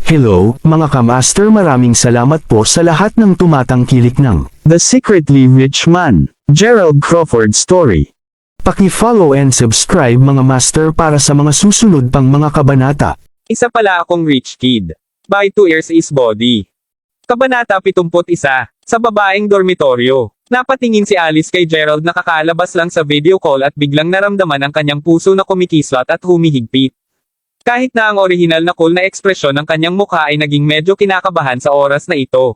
Hello, mga kamaster, maraming salamat po sa lahat ng tumatangkilik ng The Secretly Rich Man, Gerald Crawford Story. Paki-follow and subscribe mga master para sa mga susunod pang mga kabanata. Isa pala akong rich kid. By 2 years is body. Kabanata 71. Sa babaeng dormitoryo. Napatingin si Alice kay Gerald na kakalabas lang sa video call at biglang naramdaman ang kanyang puso na kumikislot at humihigpit. Kahit na ang orihinal na cool na ekspresyon ng kanyang mukha ay naging medyo kinakabahan sa oras na ito.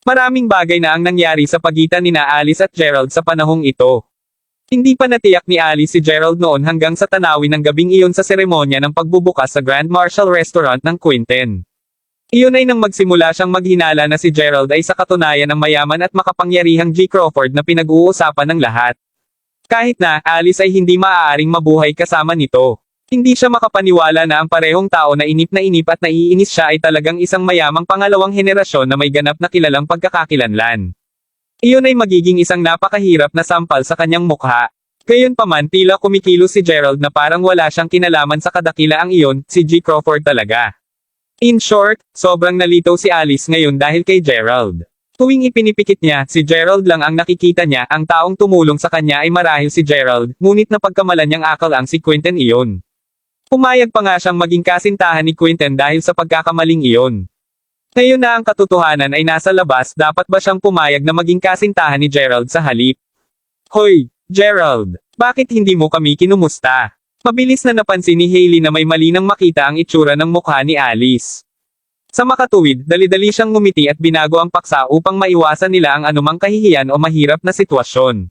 Maraming bagay na ang nangyari sa pagitan nina Alice at Gerald sa panahong ito. Hindi pa natiyak ni Alice si Gerald noon hanggang sa tanawin ng gabing iyon sa seremonya ng pagbubukas sa Grand Marshal Restaurant ng Quinten. Iyon ay nang magsimula siyang maghinala na si Gerald ay sa katunayan ng mayaman at makapangyarihang G. Crawford na pinag-uusapan ng lahat. Kahit na Alice ay hindi maaaring mabuhay kasama nito. Hindi siya makapaniwala na ang parehong tao na inip at naiinis siya ay talagang isang mayamang pangalawang henerasyon na may ganap na kilalang pagkakakilanlan. Iyon ay magiging isang napakahirap na sampal sa kanyang mukha. Gayunpaman tila kumikilos si Gerald na parang wala siyang kinalaman sa kadakilaang iyon, si G. Crawford talaga. In short, sobrang nalitaw si Alice ngayon dahil kay Gerald. Tuwing ipinipikit niya, si Gerald lang ang nakikita niya, ang taong tumulong sa kanya ay marahil si Gerald, ngunit napagkamalan niyang akal ang si Quinten iyon. Pumayag pa nga siyang maging kasintahan ni Quinten dahil sa pagkakamaling iyon. Ngayon na ang katotohanan ay nasa labas, dapat ba siyang pumayag na maging kasintahan ni Gerald sa halip? Hoy, Gerald, bakit hindi mo kami kinumusta? Mabilis na napansin ni Hailey na may mali nang makita ang itsura ng mukha ni Alice. Sa makatuwid, dali-dali siyang ngumiti at binago ang paksa upang maiwasan nila ang anumang kahihiyan o mahirap na sitwasyon.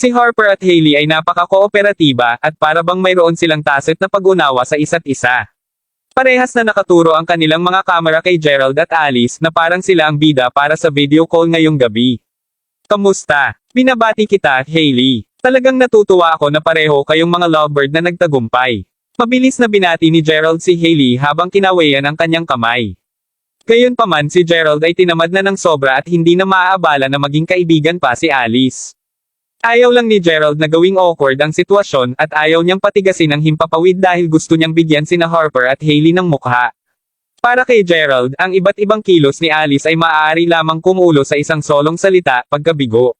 Si Harper at Hailey ay napaka-kooperatiba at para bang mayroon silang tacit na pag-unawa sa isa't isa. Parehas na nakaturo ang kanilang mga kamera kay Gerald at Alice na parang sila ang bida para sa video call ngayong gabi. Kamusta? Binabati kita, Hailey. Talagang natutuwa ako na pareho kayong mga lovebird na nagtagumpay. Mabilis na binati ni Gerald si Hailey habang kinawayan ang kanyang kamay. Gayunpaman si Gerald ay tinamad na ng sobra at hindi na maaabala na maging kaibigan pa si Alice. Ayaw lang ni Gerald na gawing awkward ang sitwasyon at ayaw niyang patigasin ang himpapawid dahil gusto niyang bigyan sina Harper at Hailey ng mukha. Para kay Gerald, ang iba't ibang kilos ni Alice ay maaari lamang kumulo sa isang solong salita, pagkabigo.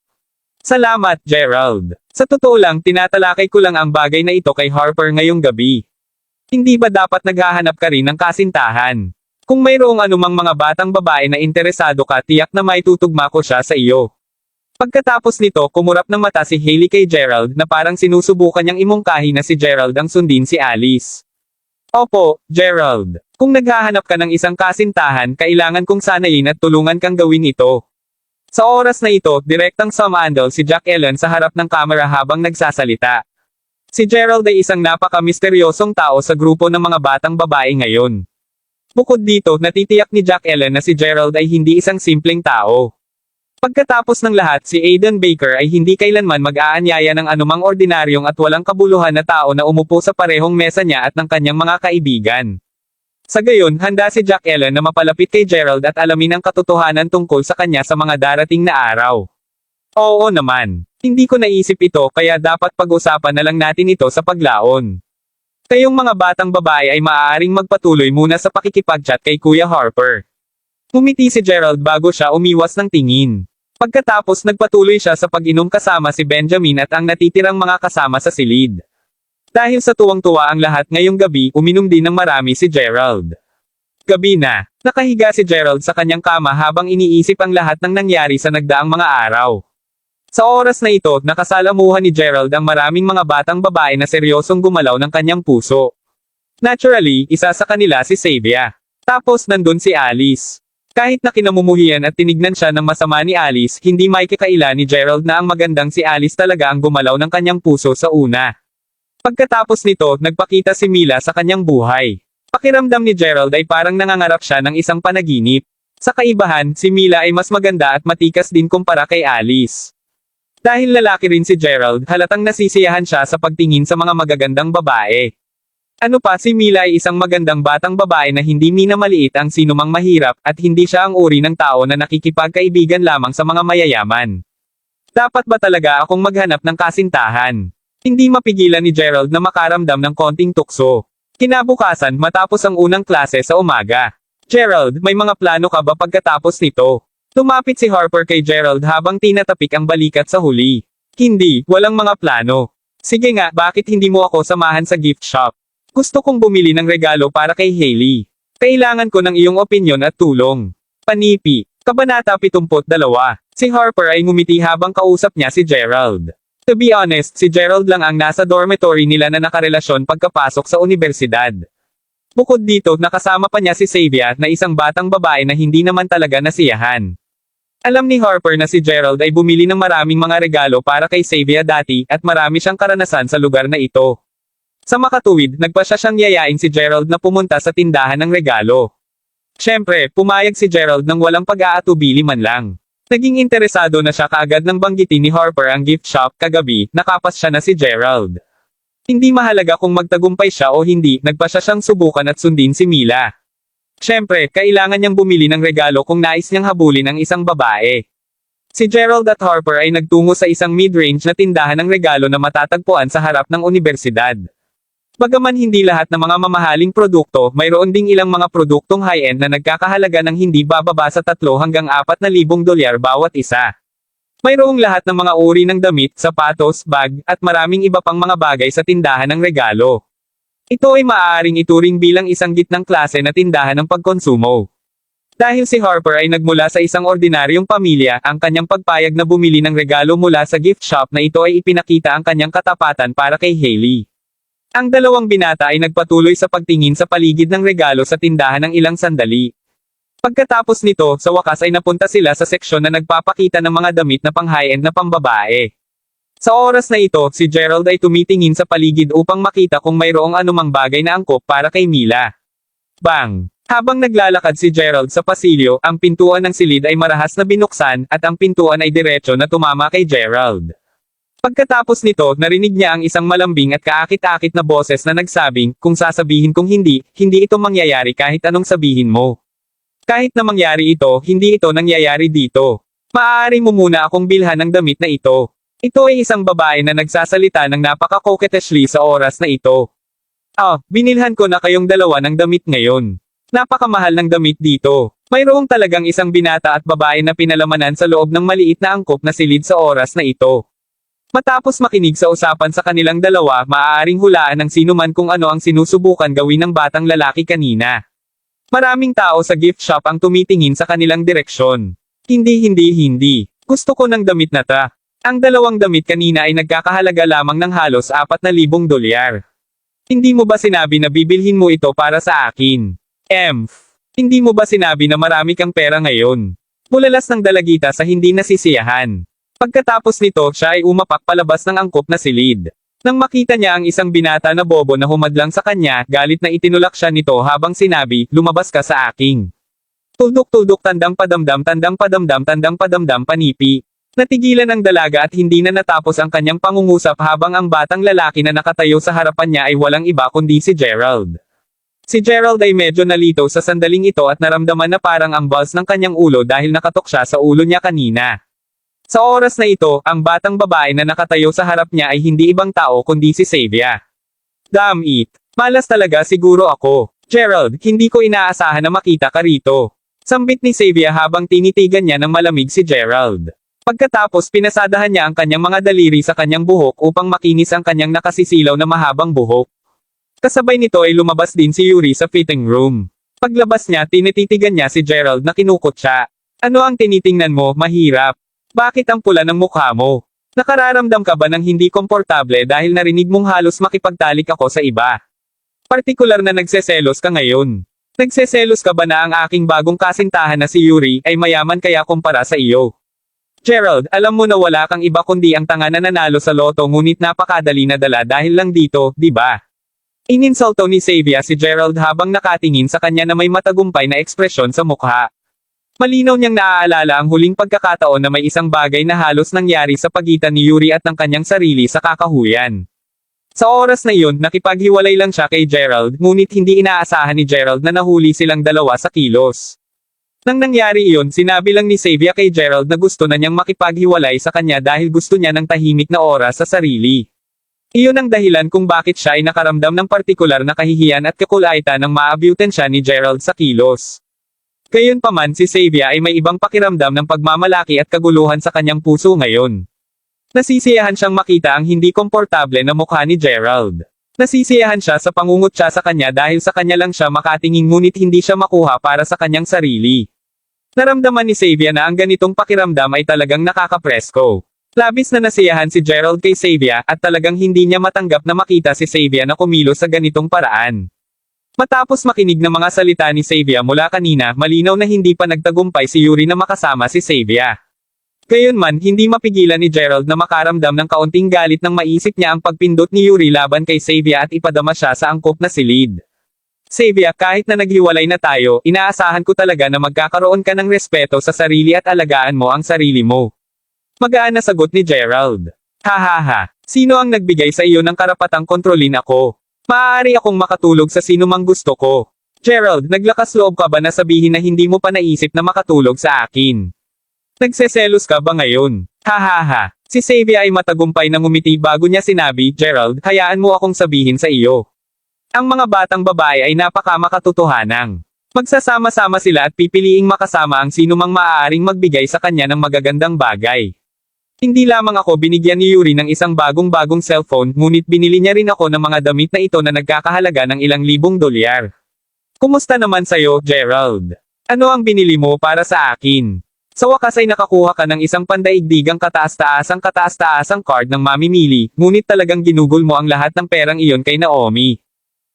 Salamat, Gerald. Sa totoo lang, tinatalakay ko lang ang bagay na ito kay Harper ngayong gabi. Hindi ba dapat naghahanap ka rin ng kasintahan? Kung mayroong anumang mga batang babae na interesado ka, tiyak na may tutugma ko siya sa iyo. Pagkatapos nito, kumurap ng mata si Hailey kay Gerald na parang sinusubukan niyang imungkahi na si Gerald ang sundin si Alice. Opo, Gerald. Kung naghahanap ka ng isang kasintahan, kailangan kong sanayin at tulungan kang gawin ito. Sa oras na ito, direktang sumandal si Jack Ellen sa harap ng kamera habang nagsasalita. Si Gerald ay isang napaka-misteryosong tao sa grupo ng mga batang babae ngayon. Bukod dito, natitiyak ni Jack Ellen na si Gerald ay hindi isang simpleng tao. Pagkatapos ng lahat, si Aiden Baker ay hindi kailanman mag-aanyaya ng anumang ordinaryong at walang kabuluhan na tao na umupo sa parehong mesa niya at ng kanyang mga kaibigan. Sa gayon, handa si Jack Ellen na mapalapit kay Gerald at alamin ang katotohanan tungkol sa kanya sa mga darating na araw. Oo naman. Hindi ko naisip ito kaya dapat pag-usapan na lang natin ito sa paglaon. Kayong mga batang babae ay maaaring magpatuloy muna sa pakikipag-chat kay Kuya Harper. Ngumiti si Gerald bago siya umiwas ng tingin. Pagkatapos nagpatuloy siya sa pag-inom kasama si Benjamin at ang natitirang mga kasama sa silid. Dahil sa tuwang-tuwa ang lahat ngayong gabi, uminom din ng marami si Gerald. Gabi na, nakahiga si Gerald sa kanyang kama habang iniisip ang lahat ng nangyari sa nagdaang mga araw. Sa oras na ito, nakasalamuhan ni Gerald ang maraming mga batang babae na seryosong gumalaw ng kanyang puso. Naturally, isa sa kanila si Xavier. Tapos nandun si Alice. Kahit na kinamumuhian at tinignan siya ng masama ni Alice, hindi may kakaila ni Gerald na ang magandang si Alice talaga ang gumalaw ng kanyang puso sa una. Pagkatapos nito, nagpakita si Mila sa kanyang buhay. Pakiramdam ni Gerald ay parang nangangarap siya ng isang panaginip. Sa kaibahan, si Mila ay mas maganda at matikas din kumpara kay Alice. Dahil lalaki rin si Gerald, halatang nasisiyahan siya sa pagtingin sa mga magagandang babae. Ano pa, si Mila ay isang magandang batang babae na hindi minamaliit ang sinumang mahirap, at hindi siya ang uri ng tao na nakikipagkaibigan lamang sa mga mayayaman. Dapat ba talaga akong maghanap ng kasintahan? Hindi mapigilan ni Gerald na makaramdam ng konting tukso. Kinabukasan matapos ang unang klase sa umaga. Gerald, may mga plano ka ba pagkatapos nito? Tumapit si Harper kay Gerald habang tinatapik ang balikat sa huli. Hindi, walang mga plano. Sige nga, bakit hindi mo ako samahan sa gift shop? Gusto kong bumili ng regalo para kay Hailey. Kailangan ko ng iyong opinyon at tulong. Panipi. Kabanata 72. Si Harper ay ngumiti habang kausap niya si Gerald. To be honest, si Gerald lang ang nasa dormitory nila na nakarelasyon pagkapasok sa universidad. Bukod dito, nakasama pa niya si Xavier na isang batang babae na hindi naman talaga nasiyahan. Alam ni Harper na si Gerald ay bumili ng maraming mga regalo para kay Xavier dati at marami siyang karanasan sa lugar na ito. Sa makatuwid, nagpasya siyang yayain si Gerald na pumunta sa tindahan ng regalo. Siyempre, pumayag si Gerald nang walang pag-aatubili man lang. Naging interesado na siya kaagad nang banggitin ni Harper ang gift shop kagabi, nakapas siya na si Gerald. Hindi mahalaga kung magtagumpay siya o hindi, nagpasya siyang subukan at sundin si Mila. Siyempre, kailangan niyang bumili ng regalo kung nais niyang habulin ang isang babae. Si Gerald at Harper ay nagtungo sa isang mid-range na tindahan ng regalo na matatagpuan sa harap ng universidad. Bagaman hindi lahat ng mga mamahaling produkto, mayroon ding ilang mga produktong high-end na nagkakahalaga ng hindi bababa sa 3 hanggang 4,000 dolyar bawat isa. Mayroong lahat ng mga uri ng damit, sapatos, bag, at maraming iba pang mga bagay sa tindahan ng regalo. Ito ay maaaring ituring bilang isang gitnang klase na tindahan ng pagkonsumo. Dahil si Harper ay nagmula sa isang ordinaryong pamilya, ang kanyang pagpayag na bumili ng regalo mula sa gift shop na ito ay ipinakita ang kanyang katapatan para kay Hailey. Ang dalawang binata ay nagpatuloy sa pagtingin sa paligid ng regalo sa tindahan ng ilang sandali. Pagkatapos nito, sa wakas ay napunta sila sa seksyon na nagpapakita ng mga damit na pang high-end na pambabae. Sa oras na ito, si Gerald ay tumitingin sa paligid upang makita kung mayroong anumang bagay na angkop para kay Mila. Bang! Habang naglalakad si Gerald sa pasilyo, ang pintuan ng silid ay marahas na binuksan, at ang pintuan ay diretso na tumama kay Gerald. Pagkatapos nito, narinig niya ang isang malambing at kaakit-akit na boses na nagsabing, kung sasabihin kong hindi, hindi ito mangyayari kahit anong sabihin mo. Kahit na mangyari ito, hindi ito nangyayari dito. Maaari mo muna akong bilhan ng damit na ito. Ito ay isang babae na nagsasalita ng napaka-coquettishly sa oras na ito. Binilhan ko na kayong dalawa ng damit ngayon. Napakamahal ng damit dito. Mayroong talagang isang binata at babae na pinalamanan sa loob ng maliit na angkop na silid sa oras na ito. Matapos makinig sa usapan sa kanilang dalawa, maaaring hulaan ng sinuman kung ano ang sinusubukan gawin ng batang lalaki kanina. Maraming tao sa gift shop ang tumitingin sa kanilang direksyon. Hindi. Gusto ko ng damit na ta. Ang dalawang damit kanina ay nagkakahalaga lamang ng halos 4,000 dolyar. Hindi mo ba sinabi na bibilhin mo ito para sa akin? Hindi mo ba sinabi na marami kang pera ngayon? Bulalas ng dalagita sa hindi nasisiyahan. Pagkatapos nito, siya ay umapak palabas ng angkop na silid. Nang makita niya ang isang binata na bobo na humadlang sa kanya, galit na itinulak siya nito habang sinabi, lumabas ka sa aking. Tuldok-tuldok tandang padamdam panipi. Natigilan ang dalaga at hindi na natapos ang kanyang pangungusap habang ang batang lalaki na nakatayo sa harapan niya ay walang iba kundi si Gerald. Si Gerald ay medyo nalito sa sandaling ito at naramdaman na parang ang balls ng kanyang ulo dahil nakatok siya sa ulo niya kanina. Sa oras na ito, ang batang babae na nakatayo sa harap niya ay hindi ibang tao kundi si Xavier. Damn it! Malas talaga siguro ako. Gerald, hindi ko inaasahan na makita ka rito. Sambit ni Xavier habang tinitigan niya ng malamig si Gerald. Pagkatapos pinasadahan niya ang kanyang mga daliri sa kanyang buhok upang makinis ang kanyang nakasisilaw na mahabang buhok. Kasabay nito ay lumabas din si Yuri sa fitting room. Paglabas niya, tinititigan niya si Gerald na kinukot siya. Ano ang tinitingnan mo, mahirap? Bakit ang pula ng mukha mo? Nakararamdam ka ba ng hindi komportable dahil narinig mong halos makipagtalik ako sa iba? Partikular na nagseselos ka ngayon. Nagseselos ka ba na ang aking bagong kasintahan na si Yuri ay mayaman kaya kumpara sa iyo? Gerald, alam mo na wala kang iba kundi ang tanga na nanalo sa loto ngunit napakadali na dala dahil lang dito, di ba? Ininsulto ni Xavier si Gerald habang nakatingin sa kanya na may matagumpay na ekspresyon sa mukha. Malinaw niyang naaalala ang huling pagkakataon na may isang bagay na halos nangyari sa pagitan ni Yuri at ng kanyang sarili sa kakahuyan. Sa oras na iyon, nakipaghiwalay lang siya kay Gerald, ngunit hindi inaasahan ni Gerald na nahuli silang dalawa sa kilos. Nang nangyari iyon, sinabi lang ni Xavier kay Gerald na gusto na niyang makipaghiwalay sa kanya dahil gusto niya ng tahimik na oras sa sarili. Iyon ang dahilan kung bakit siya ay nakaramdam ng partikular na kahihiyan at kakulaitan nang maabutan siya ni Gerald sa kilos. Gayunpaman si Xavier ay may ibang pakiramdam ng pagmamalaki at kaguluhan sa kanyang puso ngayon. Nasisiyahan siyang makita ang hindi komportable na mukha ni Gerald. Nasisiyahan siya sa pangungutya sa kanya dahil sa kanya lang siya makatingin ngunit hindi siya makuha para sa kanyang sarili. Naramdaman ni Xavier na ang ganitong pakiramdam ay talagang nakakapresko. Labis na nasiyahan si Gerald kay Xavier at talagang hindi niya matanggap na makita si Xavier na kumilos sa ganitong paraan. Matapos makinig ng mga salita ni Xavier mula kanina, malinaw na hindi pa nagtagumpay si Yuri na makasama si Xavier. Gayunman, hindi mapigilan ni Gerald na makaramdam ng kaunting galit nang maisip niya ang pagpindot ni Yuri laban kay Xavier at ipadama siya sa angkop na silid. Xavier, kahit na naghiwalay na tayo, inaasahan ko talaga na magkakaroon ka ng respeto sa sarili at alagaan mo ang sarili mo. Magaan na sagot ni Gerald. Hahaha, sino ang nagbigay sa iyo ng karapatang kontrolin ako? Maaari akong makatulog sa sino mang gusto ko. Gerald, naglakas loob ka ba na sabihin na hindi mo pa naisip na makatulog sa akin? Nagseselos ka ba ngayon? Hahaha, si Xavier ay matagumpay na ngumiti bago niya sinabi, Gerald, hayaan mo akong sabihin sa iyo. Ang mga batang babae ay napaka-makatotohanang. Magsasama-sama sila at pipiliing makasama ang sino mang maaaring magbigay sa kanya ng magagandang bagay. Hindi lamang ako binigyan ni Yuri ng isang bagong-bagong cellphone, ngunit binili niya rin ako ng mga damit na ito na nagkakahalaga ng ilang libong dolyar. Kumusta naman sayo, Gerald? Ano ang binili mo para sa akin? Sa wakas ay nakakuha ka ng isang pandaigdigang kataas-taasang card ng mamimili, ngunit talagang ginugol mo ang lahat ng perang iyon kay Naomi.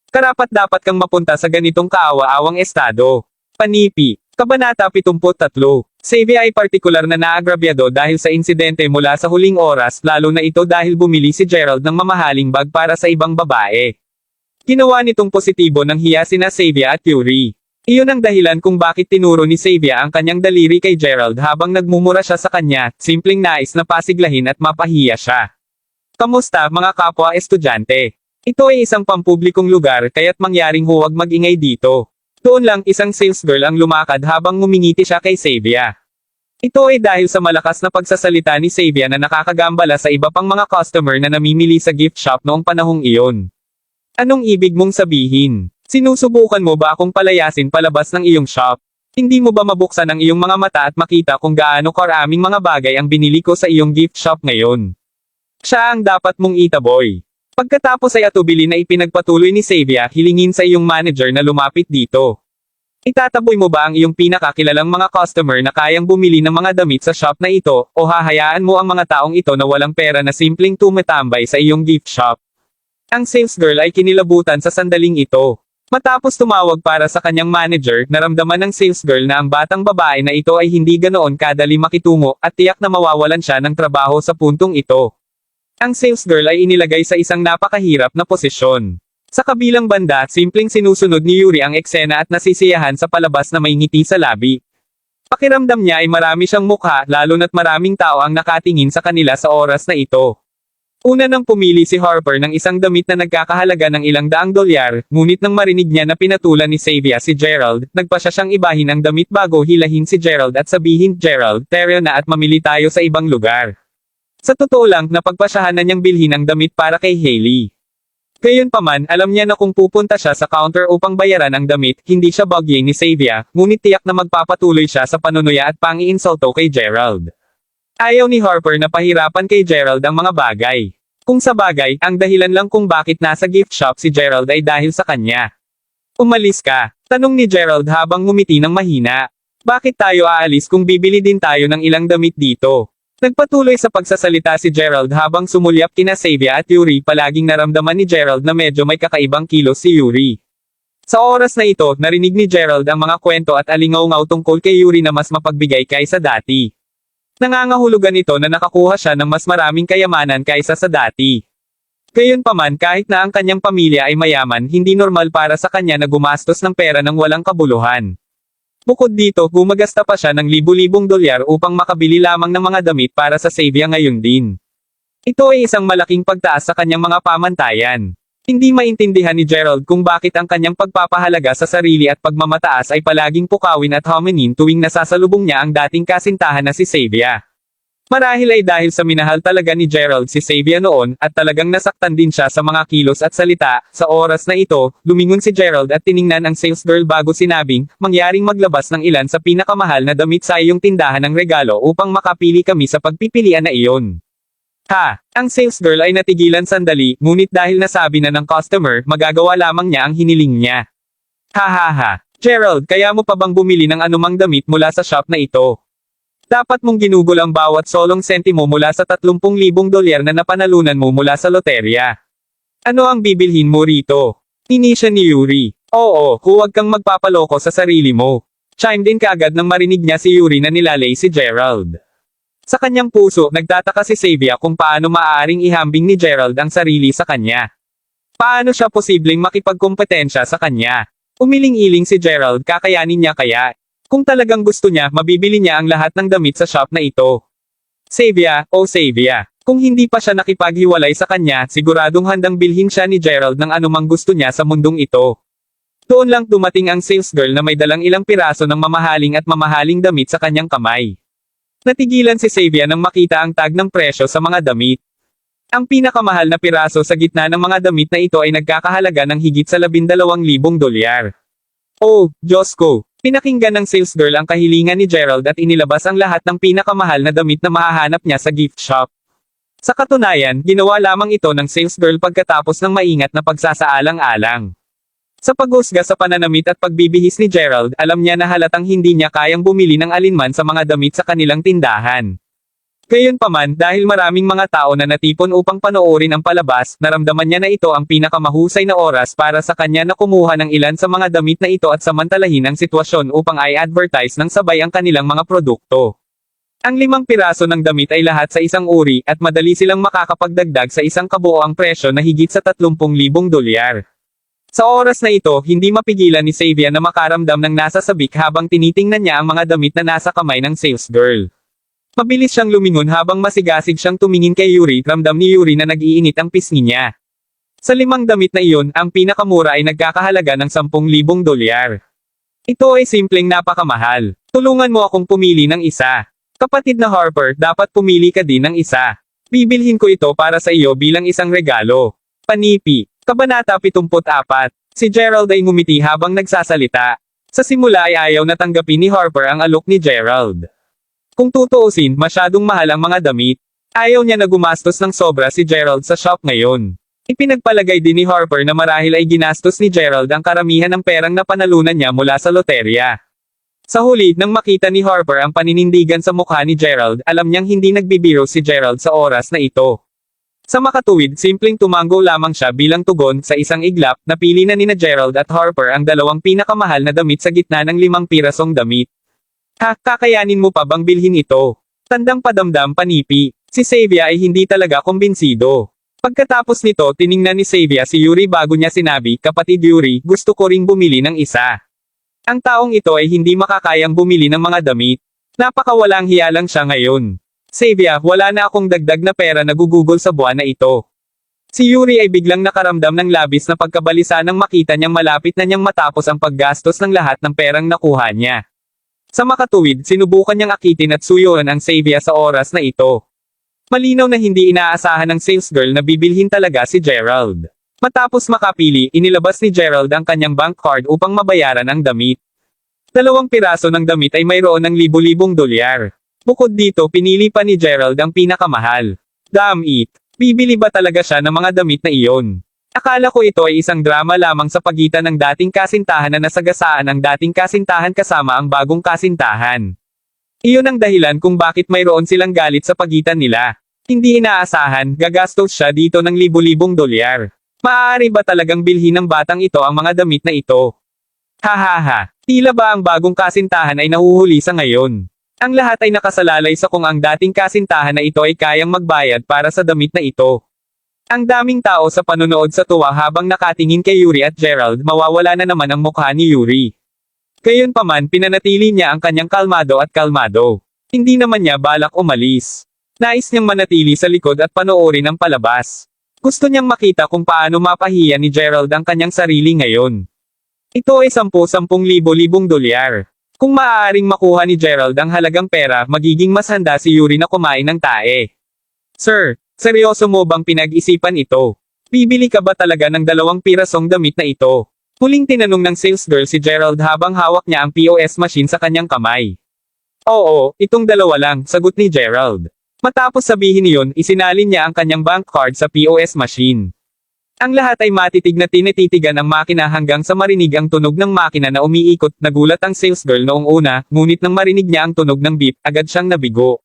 Karapat-dapat kang mapunta sa ganitong kaawa-awang estado. Panipi. Kabanata 73. Xavier ay partikular na naagrabyado dahil sa insidente mula sa huling oras, lalo na ito dahil bumili si Gerald ng mamahaling bag para sa ibang babae. Ginawa nitong positibo ng hiya sina Xavier at Yuri. Iyon ang dahilan kung bakit tinuro ni Xavier ang kanyang daliri kay Gerald habang nagmumura siya sa kanya, simpleng nais na pasiglahin at mapahiya siya. Kamusta, mga kapwa estudyante? Ito ay isang pampublikong lugar kaya't mangyaring huwag mag-ingay dito. Doon lang isang sales girl ang lumakad habang ngumingiti siya kay Xavier. Ito ay dahil sa malakas na pagsasalita ni Xavier na nakakagambala sa iba pang mga customer na namimili sa gift shop noong panahong iyon. Anong ibig mong sabihin? Sinusubukan mo ba akong palayasin palabas ng iyong shop? Hindi mo ba mabuksan ang iyong mga mata at makita kung gaano karaming mga bagay ang binili ko sa iyong gift shop ngayon? Siya ang dapat mong itaboy. Pagkatapos ay atubili na ipinagpatuloy ni Xavier, hilingin sa iyong manager na lumapit dito. Itataboy mo ba ang iyong pinakakilalang mga customer na kayang bumili ng mga damit sa shop na ito, o hahayaan mo ang mga taong ito na walang pera na simpleng tumatambay sa iyong gift shop? Ang sales girl ay kinilabutan sa sandaling ito. Matapos tumawag para sa kanyang manager, naramdaman ng sales girl na ang batang babae na ito ay hindi ganoon kadali makitungo, at tiyak na mawawalan siya ng trabaho sa puntong ito. Ang sales girl ay inilagay sa isang napakahirap na posisyon. Sa kabilang banda, simpleng sinusunod ni Yuri ang eksena at nasisiyahan sa palabas na may ngiti sa labi. Pakiramdam niya ay marami siyang mukha, lalo na't maraming tao ang nakatingin sa kanila sa oras na ito. Una nang pumili si Harper ng isang damit na nagkakahalaga ng ilang daang dolyar, ngunit nang marinig niya na pinatulan ni Xavier si Gerald, nagpasya siyang ibahin ang damit bago hilahin si Gerald at sabihin, Gerald, teryo na at mamili tayo sa ibang lugar. Sa totoo lang, napagpasyahan na niyang bilhin ang damit para kay Hailey. Gayunpaman, alam niya na kung pupunta siya sa counter upang bayaran ang damit, hindi siya bagay ni Xavier, ngunit tiyak na magpapatuloy siya sa panunuya at pangiinsulto kay Gerald. Ayaw ni Harper na pahirapan kay Gerald ang mga bagay. Kung sa bagay, ang dahilan lang kung bakit nasa gift shop si Gerald ay dahil sa kanya. Umalis ka, tanong ni Gerald habang ngumiti ng mahina. Bakit tayo aalis kung bibili din tayo ng ilang damit dito? Nagpatuloy sa pagsasalita si Gerald habang sumulyap kina Xavier at Yuri. Palaging naramdaman ni Gerald na medyo may kakaibang kilos si Yuri. Sa oras na ito, narinig ni Gerald ang mga kwento at alingaw-ngaw tungkol kay Yuri na mas mapagbigay kaysa dati. Nangangahulugan ito na nakakuha siya ng mas maraming kayamanan kaysa sa dati. Gayunpaman, kahit na ang kanyang pamilya ay mayaman, hindi normal para sa kanya na gumastos ng pera ng walang kabuluhan. Bukod dito, gumagasta pa siya ng libu-libong dolyar upang makabili lamang ng mga damit para sa Xavier ngayon din. Ito ay isang malaking pagtaas sa kanyang mga pamantayan. Hindi maintindihan ni Gerald kung bakit ang kanyang pagpapahalaga sa sarili at pagmamataas ay palaging pukawin at hominin tuwing nasasalubong niya ang dating kasintahan na si Xavier. Marahil ay dahil sa minahal talaga ni Gerald si Xavier noon, at talagang nasaktan din siya sa mga kilos at salita. Sa oras na ito, lumingon si Gerald at tiningnan ang sales girl bago sinabing, mangyaring maglabas ng ilan sa pinakamahal na damit sa iyong tindahan ng regalo upang makapili kami sa pagpipilian na iyon. Ha! Ang sales girl ay natigilan sandali, ngunit dahil nasabi na ng customer, magagawa lamang niya ang hiniling niya. Ha ha ha! Gerald, kaya mo pa bang bumili ng anumang damit mula sa shop na ito? Dapat mong ginugol ang bawat solong sentimo mula sa 30,000 dolyar na napanalunan mo mula sa loterya. Ano ang bibilhin mo rito? Inisya ni Yuri. Oo, huwag kang magpapaloko sa sarili mo. Chimed in kaagad nang marinig niya si Yuri na nilalay si Gerald. Sa kanyang puso, nagtataka si Xavier kung paano maaaring ihambing ni Gerald ang sarili sa kanya. Paano siya posibleng makipagkompetensya sa kanya? Umiling-iling si Gerald, kakayanin niya kaya? Kung talagang gusto niya, mabibili niya ang lahat ng damit sa shop na ito. Xavier, oh Xavier, kung hindi pa siya nakipaghiwalay sa kanya, siguradong handang bilhin siya ni Gerald ng anumang gusto niya sa mundong ito. Doon lang dumating ang sales girl na may dalang ilang piraso ng mamahaling at mamahaling damit sa kanyang kamay. Natigilan si Xavier nang makita ang tag ng presyo sa mga damit. Ang pinakamahal na piraso sa gitna ng mga damit na ito ay nagkakahalaga ng higit sa 12,000 dolyar. Oh, Diyos ko! Pinakinggan ng sales girl ang kahilingan ni Gerald at inilabas ang lahat ng pinakamahal na damit na mahahanap niya sa gift shop. Sa katunayan, ginawa lamang ito ng sales girl pagkatapos ng maingat na pagsasaalang-alang. Sa paghusga sa pananamit at pagbibihis ni Gerald, alam niya na halatang hindi niya kayang bumili ng alinman sa mga damit sa kanilang tindahan. Gayunpaman, dahil maraming mga tao na natipon upang panoorin ang palabas, naramdaman niya na ito ang pinakamahusay na oras para sa kanya na kumuha ng ilan sa mga damit na ito at samantalahin ang sitwasyon upang i-advertise ng sabay ang kanilang mga produkto. Ang 5 piraso ng damit ay lahat sa isang uri, at madali silang makakapagdagdag sa isang kabuoang presyo na higit sa 30,000 dolyar. Sa oras na ito, hindi mapigilan ni Xavier na makaramdam ng nasa sabik habang tinitingnan niya ang mga damit na nasa kamay ng sales girl. Mabilis siyang lumingon habang masigasig siyang tumingin kay Yuri, ramdam ni Yuri na nag-iinit ang pisngi niya. Sa 5 damit na iyon, ang pinakamura ay nagkakahalaga ng 10,000 dolyar. Ito ay simpleng napakamahal. Tulungan mo akong pumili ng isa. Kapatid na Harper, dapat pumili ka din ng isa. Bibilhin ko ito para sa iyo bilang isang regalo. Panipi. Kabanata 74. Si Gerald ay ngumiti habang nagsasalita. Sa simula ay ayaw na tanggapin ni Harper ang alok ni Gerald. Kung tutuusin, masyadong mahal ang mga damit. Ayaw niya na gumastos ng sobra si Gerald sa shop ngayon. Ipinagpalagay din ni Harper na marahil ay ginastos ni Gerald ang karamihan ng perang napanalunan niya mula sa loterya. Sa huli, nang makita ni Harper ang paninindigan sa mukha ni Gerald, alam niyang hindi nagbibiro si Gerald sa oras na ito. Sa makatuwid, simpleng tumango lamang siya bilang tugon sa isang iglap, napili na nina Gerald at Harper ang 2 pinakamahal na damit sa gitna ng 5 pirasong damit. Ha, kakayanin mo pa bang bilhin ito? Tandang padamdam panipi. Si Xavier ay hindi talaga kumbinsido. Pagkatapos nito, tiningnan ni Xavier si Yuri bago niya sinabi, kapatid Yuri, gusto ko ring bumili ng isa. Ang taong ito ay hindi makakayang bumili ng mga damit. Napakawalang hiya lang siya ngayon. Xavier, wala na akong dagdag na pera na gugugol sa buwan na ito. Si Yuri ay biglang nakaramdam ng labis na pagkabalisa nang makita niyang malapit na niyang matapos ang paggastos ng lahat ng perang nakuha niya. Sa makatuwid, sinubukan niyang akitin at suyuan ang Xavier sa oras na ito. Malinaw na hindi inaasahan ng sales girl na bibilhin talaga si Gerald. Matapos makapili, inilabas ni Gerald ang kanyang bank card upang mabayaran ang damit. 2 piraso ng damit ay mayroon ng libo-libong dolyar. Bukod dito, pinili pa ni Gerald ang pinakamahal. Damn it! Bibili ba talaga siya ng mga damit na iyon? Akala ko ito ay isang drama lamang sa pagitan ng dating kasintahan na nasagasaan ang dating kasintahan kasama ang bagong kasintahan. Iyon ang dahilan kung bakit mayroon silang galit sa pagitan nila. Hindi inaasahan, gagastos siya dito ng libo-libong dolyar. Maaari ba talagang bilhin ng batang ito ang mga damit na ito? Hahaha, tila ba ang bagong kasintahan ay nahuhuli sa ngayon? Ang lahat ay nakasalalay sa kung ang dating kasintahan na ito ay kayang magbayad para sa damit na ito. Ang daming tao sa panonood sa tuwa habang nakatingin kay Yuri at Gerald, mawawala na naman ang mukha ni Yuri. Gayunpaman, pinanatili niya ang kanyang kalmado at kalmado. Hindi naman niya balak umalis. Nais niyang manatili sa likod at panoorin ang palabas. Gusto niyang makita kung paano mapahiya ni Gerald ang kanyang sarili ngayon. Ito ay 10,000 dolyar. Kung maaaring makuha ni Gerald ang halagang pera, magiging mas handa si Yuri na kumain ng tae. Sir, seryoso mo bang pinag-isipan ito? Bibili ka ba talaga ng 2 pirasong damit na ito? Huling tinanong ng sales girl si Gerald habang hawak niya ang POS machine sa kanyang kamay. Oo, itong 2 lang, sagot ni Gerald. Matapos sabihin niyon, isinalin niya ang kanyang bank card sa POS machine. Ang lahat ay matitig na tinititigan ang makina hanggang sa marinig ang tunog ng makina na umiikot. Nagulat ang sales girl noong una, ngunit nang marinig niya ang tunog ng beep, agad siyang nabigo.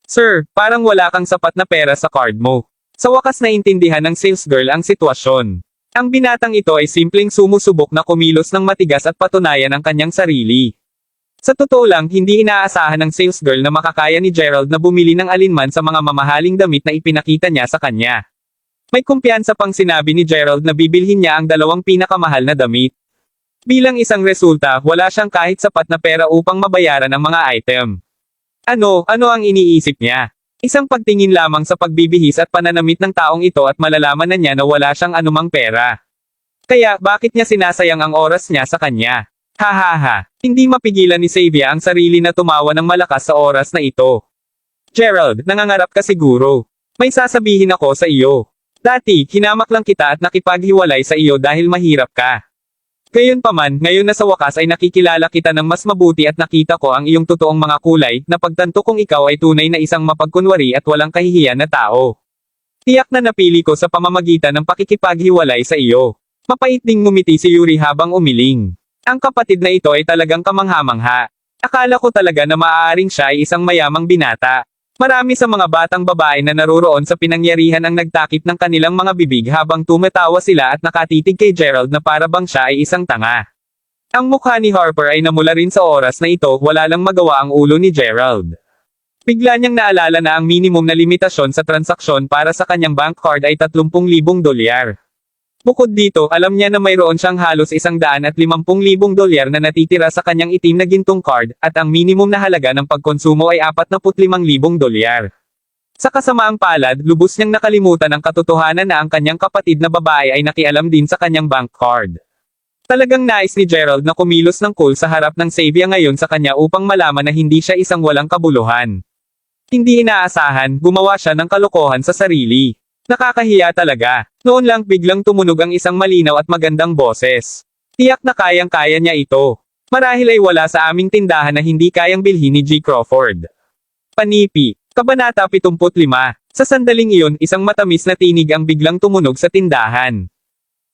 Sir, parang wala kang sapat na pera sa card mo. Sa wakas naintindihan ng sales girl ang sitwasyon. Ang binatang ito ay simpleng sumusubok na kumilos ng matigas at patunayan ang kanyang sarili. Sa totoo lang, hindi inaasahan ng sales girl na makakaya ni Gerald na bumili ng alinman sa mga mamahaling damit na ipinakita niya sa kanya. May kumpiyansa pang sinabi ni Gerald na bibilhin niya ang 2 pinakamahal na damit. Bilang isang resulta, wala siyang kahit sapat na pera upang mabayaran ang mga item. Ano ang iniisip niya? Isang pagtingin lamang sa pagbibihis at pananamit ng taong ito at malalaman na niya na wala siyang anumang pera. Kaya, bakit niya sinasayang ang oras niya sa kanya? Hahaha, hindi mapigilan ni Xavier ang sarili na tumawa ng malakas sa oras na ito. Gerald, nangangarap ka siguro. May sasabihin ako sa iyo. Dati, hinamak lang kita at nakipaghiwalay sa iyo dahil mahirap ka. Gayunpaman, ngayon na sa wakas ay nakikilala kita ng mas mabuti at nakita ko ang iyong totoong mga kulay, napagtanto kong ikaw ay tunay na isang mapagkunwari at walang kahihiyan na tao. Tiyak na napili ko sa pamamagitan ng pakikipaghiwalay sa iyo. Mapait ding ngumiti si Yuri habang umiling. Ang kapatid na ito ay talagang kamangha-mangha. Akala ko talaga na maaaring siya ay isang mayamang binata. Marami sa mga batang babae na naroroon sa pinangyarihan ang nagtakip ng kanilang mga bibig habang tumatawa sila at nakatitig kay Gerald na para bang siya ay isang tanga. Ang mukha ni Harper ay namula rin sa oras na ito, wala lang magawa ang ulo ni Gerald. Bigla niyang naalala na ang minimum na limitasyon sa transaksyon para sa kanyang bank card ay $30,000. Bukod dito, alam niya na mayroon siyang halos $150,000 na natitira sa kanyang itim na gintong card, at ang minimum na halaga ng pagkonsumo ay $45,000. Sa kasamaang palad, lubos niyang nakalimutan ang katotohanan na ang kanyang kapatid na babae ay nakialam din sa kanyang bank card. Talagang nais ni Gerald na kumilos ng cool sa harap ng Xavier ngayon sa kanya upang malaman na hindi siya isang walang kabuluhan. Hindi inaasahan, gumawa siya ng kalokohan sa sarili. Nakakahiya talaga. Noon lang biglang tumunog ang isang malinaw at magandang boses. Tiyak na kayang-kaya niya ito. Marahil ay wala sa aming tindahan na hindi kayang bilhin ni G. Crawford. Panipi. Kabanata 75. Sa sandaling iyon, isang matamis na tinig ang biglang tumunog sa tindahan.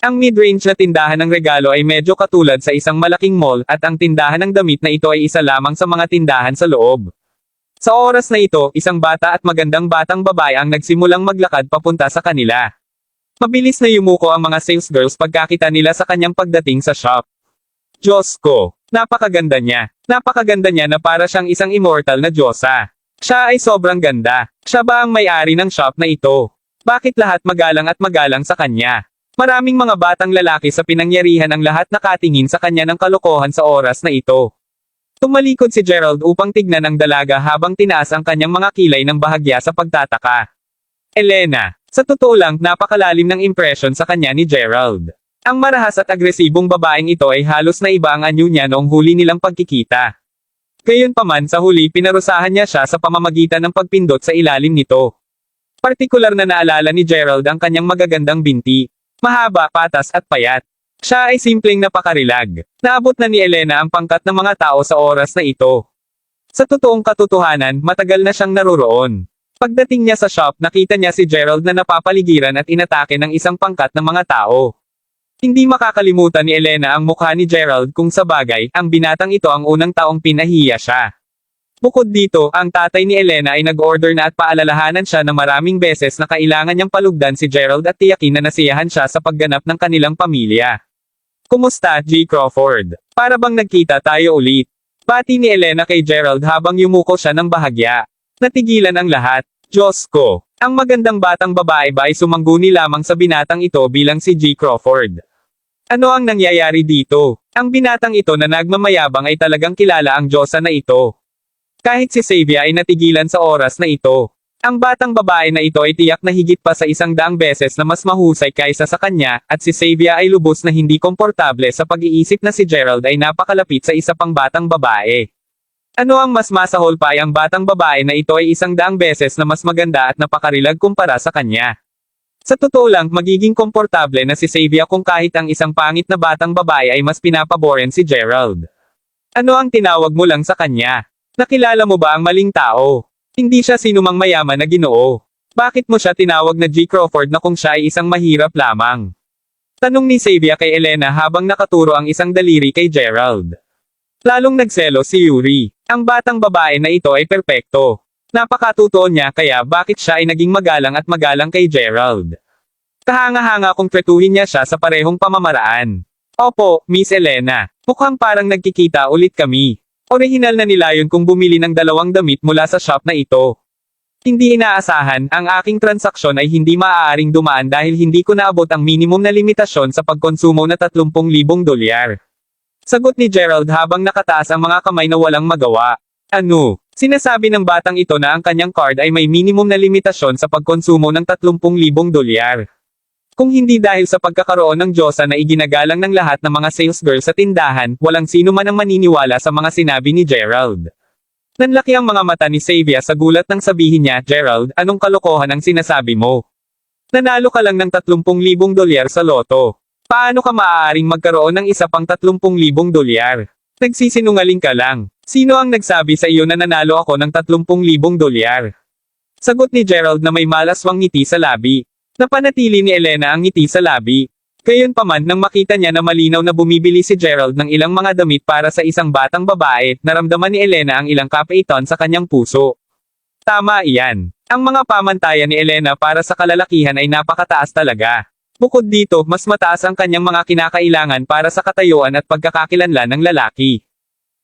Ang mid-range na tindahan ng regalo ay medyo katulad sa isang malaking mall, at ang tindahan ng damit na ito ay isa lamang sa mga tindahan sa loob. Sa oras na ito, isang bata at magandang batang babae ang nagsimulang maglakad papunta sa kanila. Mabilis na yumuko ang mga sales girls pagkakita nila sa kanyang pagdating sa shop. Diyos ko, napakaganda niya. Napakaganda niya na para siyang isang immortal na diyosa. Siya ay sobrang ganda. Siya ba ang may-ari ng shop na ito? Bakit lahat magalang at magalang sa kanya? Maraming mga batang lalaki sa pinangyarihan ang lahat nakatingin sa kanya ng kalokohan sa oras na ito. Tumalikod si Gerald upang tignan ang dalaga habang tinaas ang kanyang mga kilay ng bahagya sa pagtataka. Elena, sa totoo lang, napakalalim ng impression sa kanya ni Gerald. Ang marahas at agresibong babaeng ito ay halos na iba ang anyo niya noong huli nilang pagkikita. Gayunpaman sa huli pinarusahan niya siya sa pamamagitan ng pagpindot sa ilalim nito. Partikular na naalala ni Gerald ang kanyang magagandang binti. Mahaba, patas at payat. Siya ay simpleng napakarilag. Naabot na ni Elena ang pangkat ng mga tao sa oras na ito. Sa totoong katotohanan, matagal na siyang naroroon. Pagdating niya sa shop, nakita niya si Gerald na napapaligiran at inatake ng isang pangkat ng mga tao. Hindi makakalimutan ni Elena ang mukha ni Gerald kung sa bagay, ang binatang ito ang unang taong pinahiya siya. Bukod dito, ang tatay ni Elena ay nag-order na at paalalahanan siya na maraming beses na kailangan niyang palugdan si Gerald at tiyakin na nasiyahan siya sa pagganap ng kanilang pamilya. Kumusta, G. Crawford? Para bang nagkita tayo ulit? Bati ni Elena kay Gerald habang yumuko siya ng bahagya. Natigilan ang lahat. Diyos ko, ang magandang batang babae ba ay sumangguni lamang sa binatang ito bilang si G. Crawford? Ano ang nangyayari dito? Ang binatang ito na nagmamayabang ay talagang kilala ang diyosa na ito. Kahit si Xavier ay natigilan sa oras na ito. Ang batang babae na ito ay tiyak na higit pa sa 100 beses na mas mahusay kaysa sa kanya, at si Xavier ay lubos na hindi komportable sa pag-iisip na si Gerald ay napakalapit sa isa pang batang babae. Ano ang mas masahol pa ay ang batang babae na ito ay 100 beses na mas maganda at napakarilag kumpara sa kanya. Sa totoo lang, magiging komportable na si Xavier kung kahit ang isang pangit na batang babae ay mas pinapaboren si Gerald. Ano ang tinawag mo lang sa kanya? Nakilala mo ba ang maling tao? Hindi siya sinumang mayaman na Ginoo. Bakit mo siya tinawag na G. Crawford na kung siya ay isang mahirap lamang? Tanong ni Xavier kay Elena habang nakaturo ang isang daliri kay Gerald. Lalong nagselo si Yuri. Ang batang babae na ito ay perpekto. Napakatutuon niya kaya bakit siya ay naging magalang at magalang kay Gerald. Kahanga-hanga kung tretuhin niya siya sa parehong pamamaraan. Opo, Miss Elena. Mukhang parang nagkikita ulit kami. Orihinal na nilayon kung bumili ng 2 damit mula sa shop na ito. Hindi inaasahan, ang aking transaksyon ay hindi maaaring dumaan dahil hindi ko naabot ang minimum na limitasyon sa pagkonsumo na $30,000. Sagot ni Gerald habang nakataas ang mga kamay na walang magawa. Ano? Sinasabi ng batang ito na ang kanyang card ay may minimum na limitasyon sa pagkonsumo ng $30,000. Kung hindi dahil sa pagkakaroon ng Diyosa na iginagalang ng lahat ng mga sales girl sa tindahan, walang sino man ang maniniwala sa mga sinabi ni Gerald. Nanlaki ang mga mata ni Xavier sa gulat nang sabihin niya, Gerald, anong kalokohan ang sinasabi mo? Nanalo ka lang ng $30,000 sa loto. Paano ka maaaring magkaroon ng isa pang $30,000? Nagsisinungaling ka lang. Sino ang nagsabi sa iyo na nanalo ako ng $30,000? Sagot ni Gerald na may malaswang ngiti sa labi. Napanatili ni Elena ang ngiti sa labi. Gayunpaman nang makita niya na malinaw na bumibili si Gerald ng ilang mga damit para sa isang batang babae, naramdaman ni Elena ang ilang kapaitan sa kanyang puso. Tama iyan. Ang mga pamantayan ni Elena para sa kalalakihan ay napakataas talaga. Bukod dito, mas mataas ang kanyang mga kinakailangan para sa katayuan at pagkakakilanlan ng lalaki.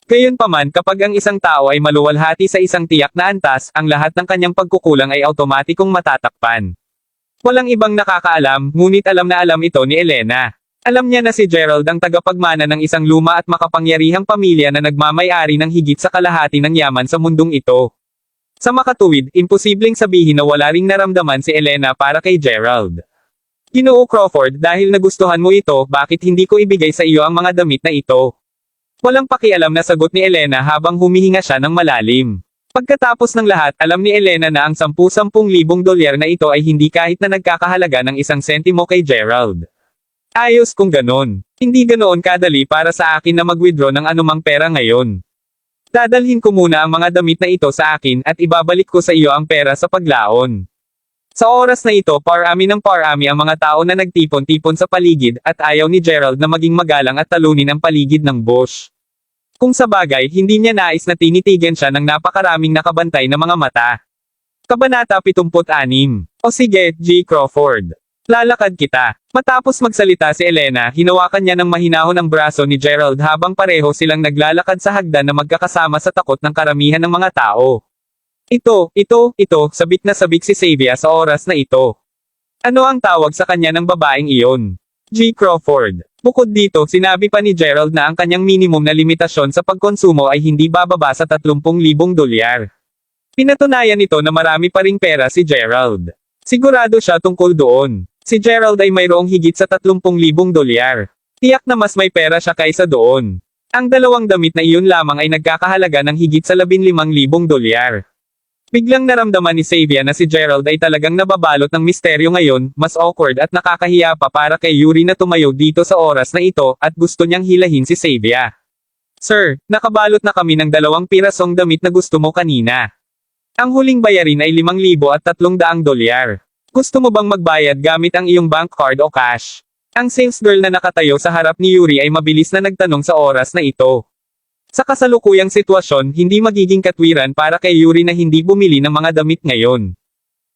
Gayunpaman kapag ang isang tao ay maluwalhati sa isang tiyak na antas, ang lahat ng kanyang pagkukulang ay automatikong matatakpan. Walang ibang nakakaalam, ngunit alam na alam ito ni Elena. Alam niya na si Gerald ang tagapagmana ng isang luma at makapangyarihang pamilya na nagmamay-ari ng higit sa kalahati ng yaman sa mundong ito. Sa makatuwid, imposibleng sabihin na wala ring naramdaman si Elena para kay Gerald. Ginoo Crawford, dahil nagustuhan mo ito, bakit hindi ko ibigay sa iyo ang mga damit na ito? Walang pakialam na sagot ni Elena habang humihinga siya ng malalim. Pagkatapos ng lahat, alam ni Elena na ang $10,000 na ito ay hindi kahit na nagkakahalaga ng 1 sentimo kay Gerald. Ayos kung ganon. Hindi ganoon kadali para sa akin na mag-withdraw ng anumang pera ngayon. Dadalhin ko muna ang mga damit na ito sa akin at ibabalik ko sa iyo ang pera sa paglaon. Sa oras na ito, parami ng parami ang mga tao na nagtipon-tipon sa paligid at ayaw ni Gerald na maging magalang at talunin ang paligid ng bush. Kung sa bagay, hindi niya nais na tinitigan siya ng napakaraming nakabantay na mga mata. Kabanata 76. O sige, G. Crawford. Lalakad kita. Matapos magsalita si Elena, hinawakan niya ng mahinahon ang braso ni Gerald habang pareho silang naglalakad sa hagdan na magkakasama sa takot ng karamihan ng mga tao. Ito, sabik na sabik si Xavier sa oras na ito. Ano ang tawag sa kanya ng babaeng iyon? G. Crawford. Bukod dito, sinabi pa ni Gerald na ang kanyang minimum na limitasyon sa pagkonsumo ay hindi bababa sa $30,000. Pinatunayan nito na marami pa ring pera si Gerald. Sigurado siya tungkol doon. Si Gerald ay mayroong higit sa $30,000. Tiyak na mas may pera siya kaysa doon. Ang 2 damit na iyon lamang ay nagkakahalaga ng higit sa $15,000. Biglang naramdaman ni Xavier na si Gerald ay talagang nababalot ng misteryo ngayon, mas awkward at nakakahiya pa para kay Yuri na tumayo dito sa oras na ito, at gusto niyang hilahin si Xavier. Sir, nakabalot na kami ng 2 pirasong damit na gusto mo kanina. Ang huling bayarin ay $5,300. Gusto mo bang magbayad gamit ang iyong bank card o cash? Ang sales girl na nakatayo sa harap ni Yuri ay mabilis na nagtanong sa oras na ito. Sa kasalukuyang sitwasyon, hindi magiging katwiran para kay Yuri na hindi bumili ng mga damit ngayon.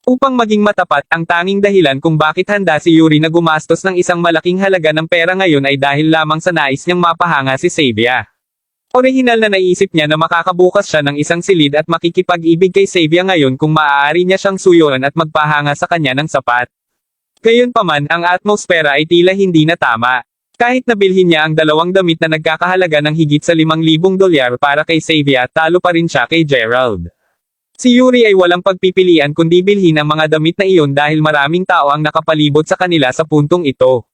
Upang maging matapat, ang tanging dahilan kung bakit handa si Yuri na gumastos ng isang malaking halaga ng pera ngayon ay dahil lamang sa nais niyang mapahanga si Xavier. Orihinal na naisip niya na makakabukas siya ng isang silid at makikipag-ibig kay Xavier ngayon kung maaari niya siyang suyuran at magpahanga sa kanya ng sapat. Gayunpaman, ang atmosfera ay tila hindi na tama. Kahit nabilhin niya ang 2 damit na nagkakahalaga ng higit sa $5,000 para kay Xavier, talo pa rin siya kay Gerald. Si Yuri ay walang pagpipilian kundi bilhin ang mga damit na iyon dahil maraming tao ang nakapalibot sa kanila sa puntong ito.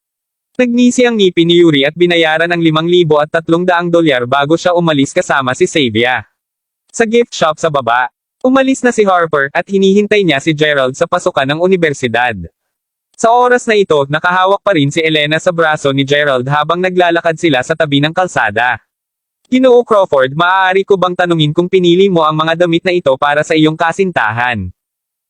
Nagngisi ang ngipin ni Yuri at binayaran ng $5,300 bago siya umalis kasama si Xavier. Sa gift shop sa baba, umalis na si Harper at hinihintay niya si Gerald sa pasukan ng unibersidad. Sa oras na ito, nakahawak pa rin si Elena sa braso ni Gerald habang naglalakad sila sa tabi ng kalsada. Ginoo Crawford, maaari ko bang tanungin kung pinili mo ang mga damit na ito para sa iyong kasintahan?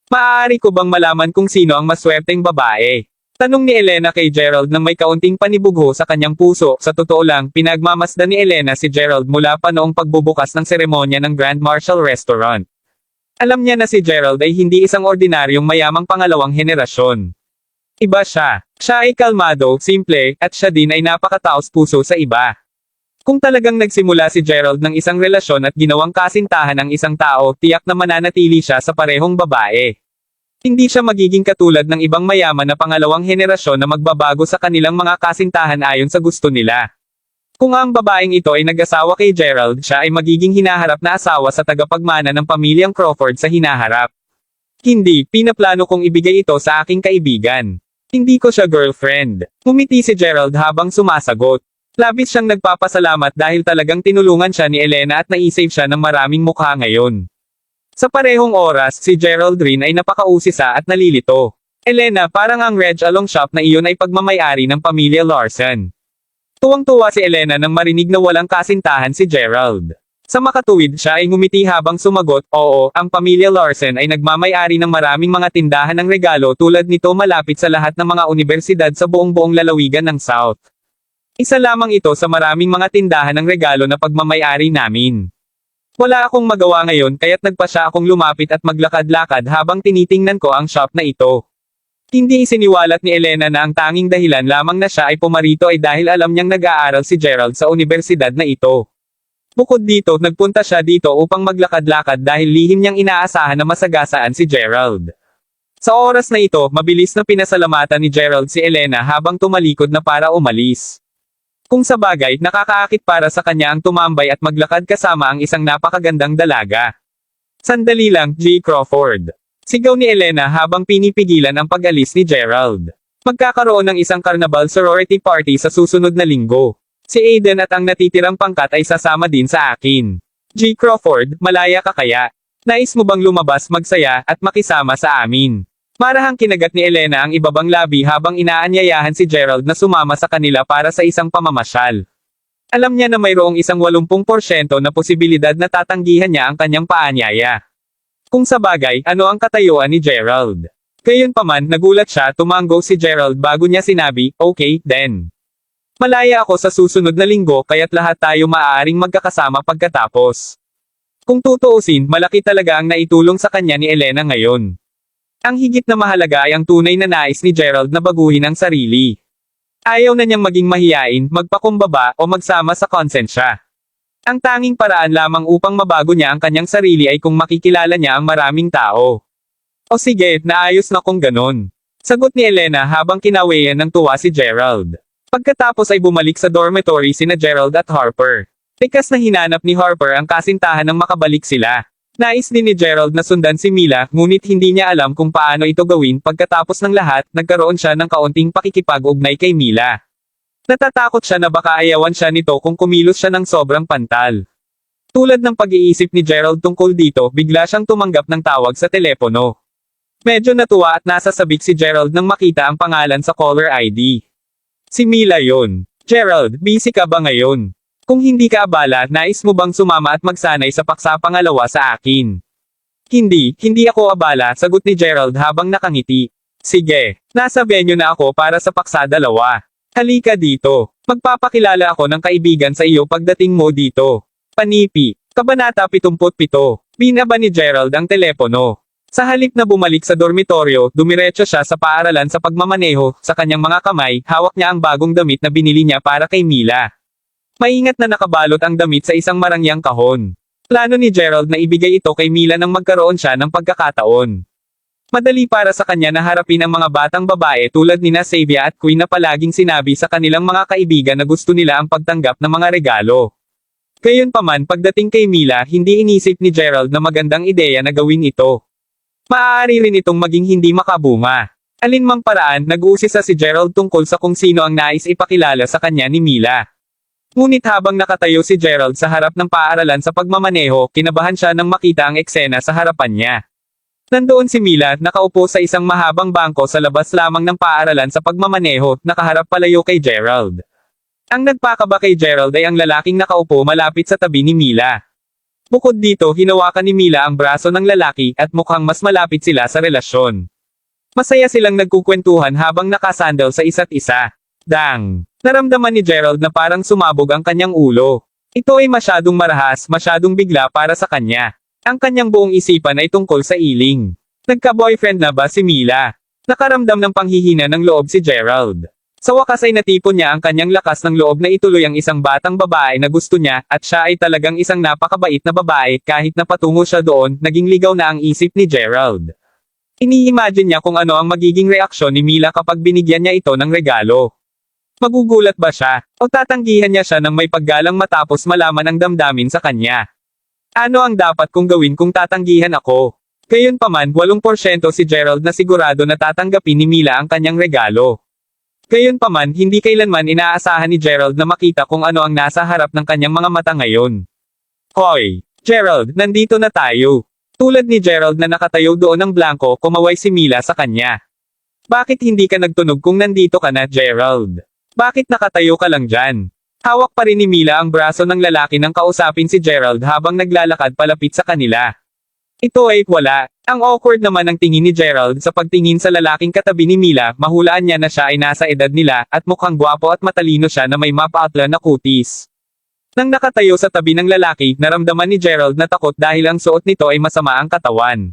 Maaari ko bang malaman kung sino ang maswerteng babae? Tanong ni Elena kay Gerald nang may kaunting panibugho sa kanyang puso. Sa totoo lang, pinagmamasdan ni Elena si Gerald mula pa noong pagbubukas ng seremonya ng Grand Marshal Restaurant. Alam niya na si Gerald ay hindi isang ordinaryong mayamang pangalawang henerasyon. Iba siya. Siya ay kalmado, simple, at siya din ay napakataos puso sa iba. Kung talagang nagsimula si Gerald ng isang relasyon at ginawang kasintahan ng isang tao, tiyak na mananatili siya sa parehong babae. Hindi siya magiging katulad ng ibang mayaman na pangalawang henerasyon na magbabago sa kanilang mga kasintahan ayon sa gusto nila. Kung ang babaeng ito ay nag-asawa kay Gerald, siya ay magiging hinaharap na asawa sa tagapagmana ng pamilyang Crawford sa hinaharap. Hindi, pinaplano kong ibigay ito sa aking kaibigan. Hindi ko siya girlfriend. Ngumiti si Gerald habang sumasagot. Labis siyang nagpapasalamat dahil talagang tinulungan siya ni Elena at naisave siya ng maraming mukha ngayon. Sa parehong oras, si Gerald rin ay napakausisa at nalilito. Elena, parang ang Reg Along Shop na iyon ay pagmamayari ng pamilya Larson. Tuwang-tuwa si Elena nang marinig na walang kasintahan si Gerald. Sa makatuwid siya ay ngumiti habang sumagot, oo, ang pamilya Larson ay nagmamayari ng maraming mga tindahan ng regalo tulad nito malapit sa lahat ng mga universidad sa buong lalawigan ng South. Isa lamang ito sa maraming mga tindahan ng regalo na pagmamayari namin. Wala akong magawa ngayon kaya't nagpasya akong lumapit at maglakad-lakad habang tinitingnan ko ang shop na ito. Hindi isiniwalat ni Elena na ang tanging dahilan lamang na siya ay pumarito ay dahil alam niyang nag-aaral si Gerald sa universidad na ito. Bukod dito, nagpunta siya dito upang maglakad-lakad dahil lihim niyang inaasahan na masagasaan si Gerald. Sa oras na ito, mabilis na pinasalamatan ni Gerald si Elena habang tumalikod na para umalis. Kung sa bagay, nakakaakit para sa kanya ang tumambay at maglakad kasama ang isang napakagandang dalaga. Sandali lang, J. Crawford. Sigaw ni Elena habang pinipigilan ang pag-alis ni Gerald. Magkakaroon ng isang carnival sorority party sa susunod na linggo. Si Aiden at ang natitirang pangkat ay sasama din sa akin. J. Crawford, malaya ka kaya? Nais mo bang lumabas magsaya at makisama sa amin? Marahang kinagat ni Elena ang ibabang labi habang inaanyayahan si Gerald na sumama sa kanila para sa isang pamamasyal. Alam niya na mayroong isang 80% na posibilidad na tatanggihan niya ang kanyang paanyaya. Kung sa bagay, ano ang katayuan ni Gerald? Gayunpaman, nagulat siya, tumango si Gerald bago niya sinabi, okay, then. Malaya ako sa susunod na linggo kaya't lahat tayo maaaring magkakasama pagkatapos. Kung tutuusin, malaki talaga ang naitulong sa kanya ni Elena ngayon. Ang higit na mahalaga ay ang tunay na nais ni Gerald na baguhin ang sarili. Ayaw na niyang maging mahiyain, magpakumbaba, o magsama sa konsensya. Ang tanging paraan lamang upang mabago niya ang kanyang sarili ay kung makikilala niya ang maraming tao. O sige, naayos na kung ganon. Sagot ni Elena habang kinawayan ng tuwa si Gerald. Pagkatapos ay bumalik sa dormitory sina Gerald at Harper. Tikas na hinanap ni Harper ang kasintahan nang makabalik sila. Nais din ni Gerald na sundan si Mila, ngunit hindi niya alam kung paano ito gawin. Pagkatapos ng lahat, nagkaroon siya ng kaunting pakikipag-ugnay kay Mila. Natatakot siya na baka ayawan siya nito kung kumilos siya ng sobrang pantal. Tulad ng pag-iisip ni Gerald tungkol dito, bigla siyang tumanggap ng tawag sa telepono. Medyo natuwa at nasasabik si Gerald nang makita ang pangalan sa caller ID. Si Mila yon. Gerald, busy ka ba ngayon? Kung hindi ka abala, nais mo bang sumama at magsanay sa paksa pangalawa sa akin? Hindi ako abala, sagot ni Gerald habang nakangiti. Sige, nasa venue na ako para sa paksa dalawa. Halika dito. Magpapakilala ako ng kaibigan sa iyo pagdating mo dito. Panipi. Kabanata 77. Binaba ni Gerald ang telepono. Sa halip na bumalik sa dormitoryo, dumiretso siya sa paaralan sa pagmamaneho. Sa kanyang mga kamay, hawak niya ang bagong damit na binili niya para kay Mila. Maingat na nakabalot ang damit sa isang marangyang kahon. Plano ni Gerald na ibigay ito kay Mila nang magkaroon siya ng pagkakataon. Madali para sa kanya na harapin ang mga batang babae tulad nina Xavier at Queen na palaging sinabi sa kanilang mga kaibigan na gusto nila ang pagtanggap ng mga regalo. Gayunpaman pagdating kay Mila hindi inisip ni Gerald na magandang ideya na gawin ito. Maaari rin itong maging hindi makabunga. Alinmang paraan nag-uusisa si Gerald tungkol sa kung sino ang nais ipakilala sa kanya ni Mila. Ngunit habang nakatayo si Gerald sa harap ng paaralan sa pagmamaneho, kinabahan siya nang makita ang eksena sa harapan niya. Nandoon si Mila, nakaupo sa isang mahabang bangko sa labas lamang ng paaralan sa pagmamaneho, nakaharap palayo kay Gerald. Ang nagpakaba kay Gerald ay ang lalaking nakaupo malapit sa tabi ni Mila. Bukod dito, hinawakan ni Mila ang braso ng lalaki at mukhang mas malapit sila sa relasyon. Masaya silang nagkukwentuhan habang nakasandal sa isa't isa. Dang! Naramdaman ni Gerald na parang sumabog ang kanyang ulo. Ito ay masyadong marahas, masyadong bigla para sa kanya. Ang kanyang buong isipan ay tungkol sa iling. Nagka-boyfriend na ba si Mila? Nakaramdam ng panghihina ng loob si Gerald. Sa wakas ay natipon niya ang kanyang lakas ng loob na ituloy ang isang batang babae na gusto niya, at siya ay talagang isang napakabait na babae. Kahit na patungo siya doon, naging ligaw na ang isip ni Gerald. Ini-imagine niya kung ano ang magiging reaksyon ni Mila kapag binigyan niya ito ng regalo. Magugulat ba siya, o tatanggihan niya siya ng may paggalang matapos malaman ang damdamin sa kanya? Ano ang dapat kong gawin kung tatanggihan ako? Gayunpaman, 8% si Gerald na sigurado na tatanggapin ni Mila ang kanyang regalo. Gayunpaman, hindi kailanman inaasahan ni Gerald na makita kung ano ang nasa harap ng kanyang mga mata ngayon. Hoy! Gerald, nandito na tayo. Tulad ni Gerald na nakatayo doon ng blanco, kumaway si Mila sa kanya. Bakit hindi ka nagtunog kung nandito ka na, Gerald? Bakit nakatayo ka lang dyan? Hawak pa rin ni Mila ang braso ng lalaki nang kausapin si Gerald habang naglalakad palapit sa kanila. Ito ay wala. Ang awkward naman ang tingin ni Gerald sa pagtingin sa lalaking katabi ni Mila, mahulaan niya na siya ay nasa edad nila, at mukhang gwapo at matalino siya na may mapaatla na kutis. Nang nakatayo sa tabi ng lalaki, naramdaman ni Gerald na takot dahil ang suot nito ay masama ang katawan.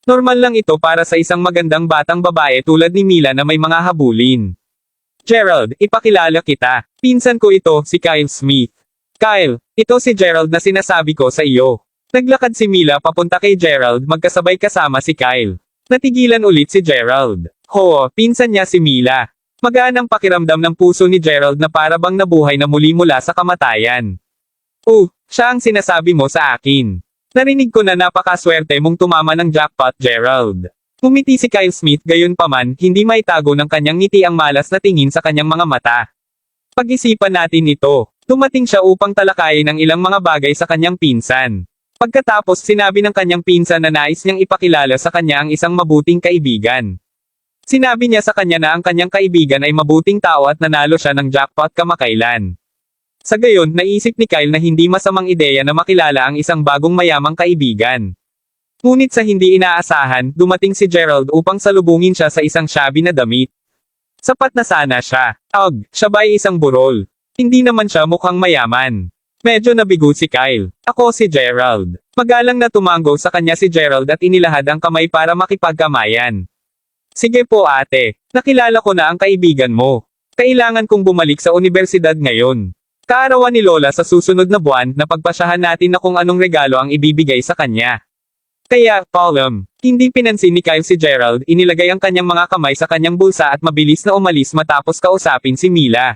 Normal lang ito para sa isang magandang batang babae tulad ni Mila na may mga habulin. Gerald, ipakilala kita. Pinsan ko ito, si Kyle Smith. Kyle, ito si Gerald na sinasabi ko sa iyo. Naglakad si Mila papunta kay Gerald, magkasabay kasama si Kyle. Natigilan ulit si Gerald. Pinsan niya si Mila. Magaan ang pakiramdam ng puso ni Gerald na para bang nabuhay na muli mula sa kamatayan. Siya ang sinasabi mo sa akin. Narinig ko na napakaswerte mong tumama ng jackpot, Gerald. Ngumiti si Kyle Smith, gayunpaman, hindi maitago ng kanyang ngiti ang malas na tingin sa kanyang mga mata. Pag-isipan natin ito. Dumating siya upang talakayin ang ilang mga bagay sa kanyang pinsan. Pagkatapos sinabi ng kanyang pinsan na nais niyang ipakilala sa kanya ang isang mabuting kaibigan. Sinabi niya sa kanya na ang kanyang kaibigan ay mabuting tao at nanalo siya ng jackpot kamakailan. Sa gayon, naisip ni Kyle na hindi masamang ideya na makilala ang isang bagong mayamang kaibigan. Ngunit sa hindi inaasahan, dumating si Gerald upang salubungin siya sa isang shabby na damit. Sapat na sana siya. Siya ba ay isang burol? Hindi naman siya mukhang mayaman. Medyo nabigo si Kyle. Ako si Gerald. Magalang na tumango sa kanya si Gerald at inilahad ang kamay para makipagkamayan. Sige po ate, nakilala ko na ang kaibigan mo. Kailangan kong bumalik sa universidad ngayon. Kaarawan ni Lola sa susunod na buwan, napagpasyahan natin na kung anong regalo ang ibibigay sa kanya. Kaya, hindi pinansin ni Kyle si Gerald, inilagay ang kanyang mga kamay sa kanyang bulsa at mabilis na umalis matapos kausapin si Mila.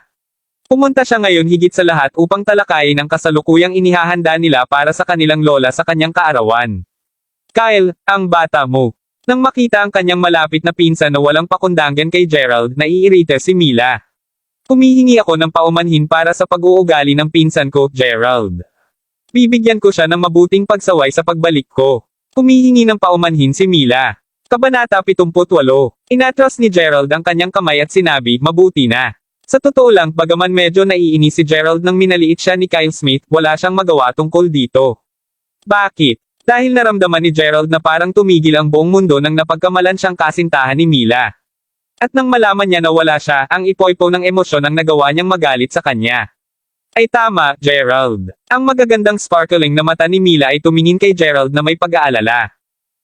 Pumunta siya ngayon higit sa lahat upang talakayin ang kasalukuyang inihahanda nila para sa kanilang lola sa kanyang kaarawan. Kyle, ang bata mo. Nang makita ang kanyang malapit na pinsan na walang pakundangan kay Gerald, naiirita si Mila. Humihingi ako ng paumanhin para sa pag-uugali ng pinsan ko, Gerald. Bibigyan ko siya ng mabuting pagsaway sa pagbalik ko. Humihingi ng paumanhin si Mila. Kabanata 78. Inatras ni Gerald ang kanyang kamay at sinabi, mabuti na. Sa totoo lang, bagaman medyo naiinis si Gerald nang minaliit siya ni Kyle Smith, wala siyang magawa tungkol dito. Bakit? Dahil naramdaman ni Gerald na parang tumigil ang buong mundo nang napagkamalan siyang kasintahan ni Mila. At nang malaman niya na wala siya, ang ipoipo ng emosyon ang nagawa niyang magalit sa kanya. Ay tama, Gerald. Ang magagandang sparkling na mata ni Mila ay tumingin kay Gerald na may pag-aalala.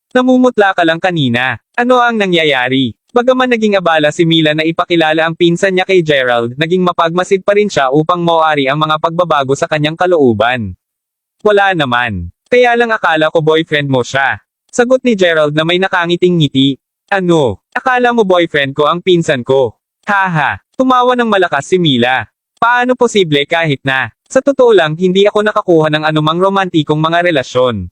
Namumutla ka lang kanina. Ano ang nangyayari? Bagaman naging abala si Mila na ipakilala ang pinsan niya kay Gerald, naging mapagmasid pa rin siya upang mauari ang mga pagbabago sa kanyang kalooban. Wala naman. Kaya lang akala ko boyfriend mo siya. Sagot ni Gerald na may nakangiting ngiti. Ano? Akala mo boyfriend ko ang pinsan ko? Haha. Tumawa ng malakas si Mila. Paano posible kahit na? Sa totoo lang, hindi ako nakakuha ng anumang romantikong mga relasyon.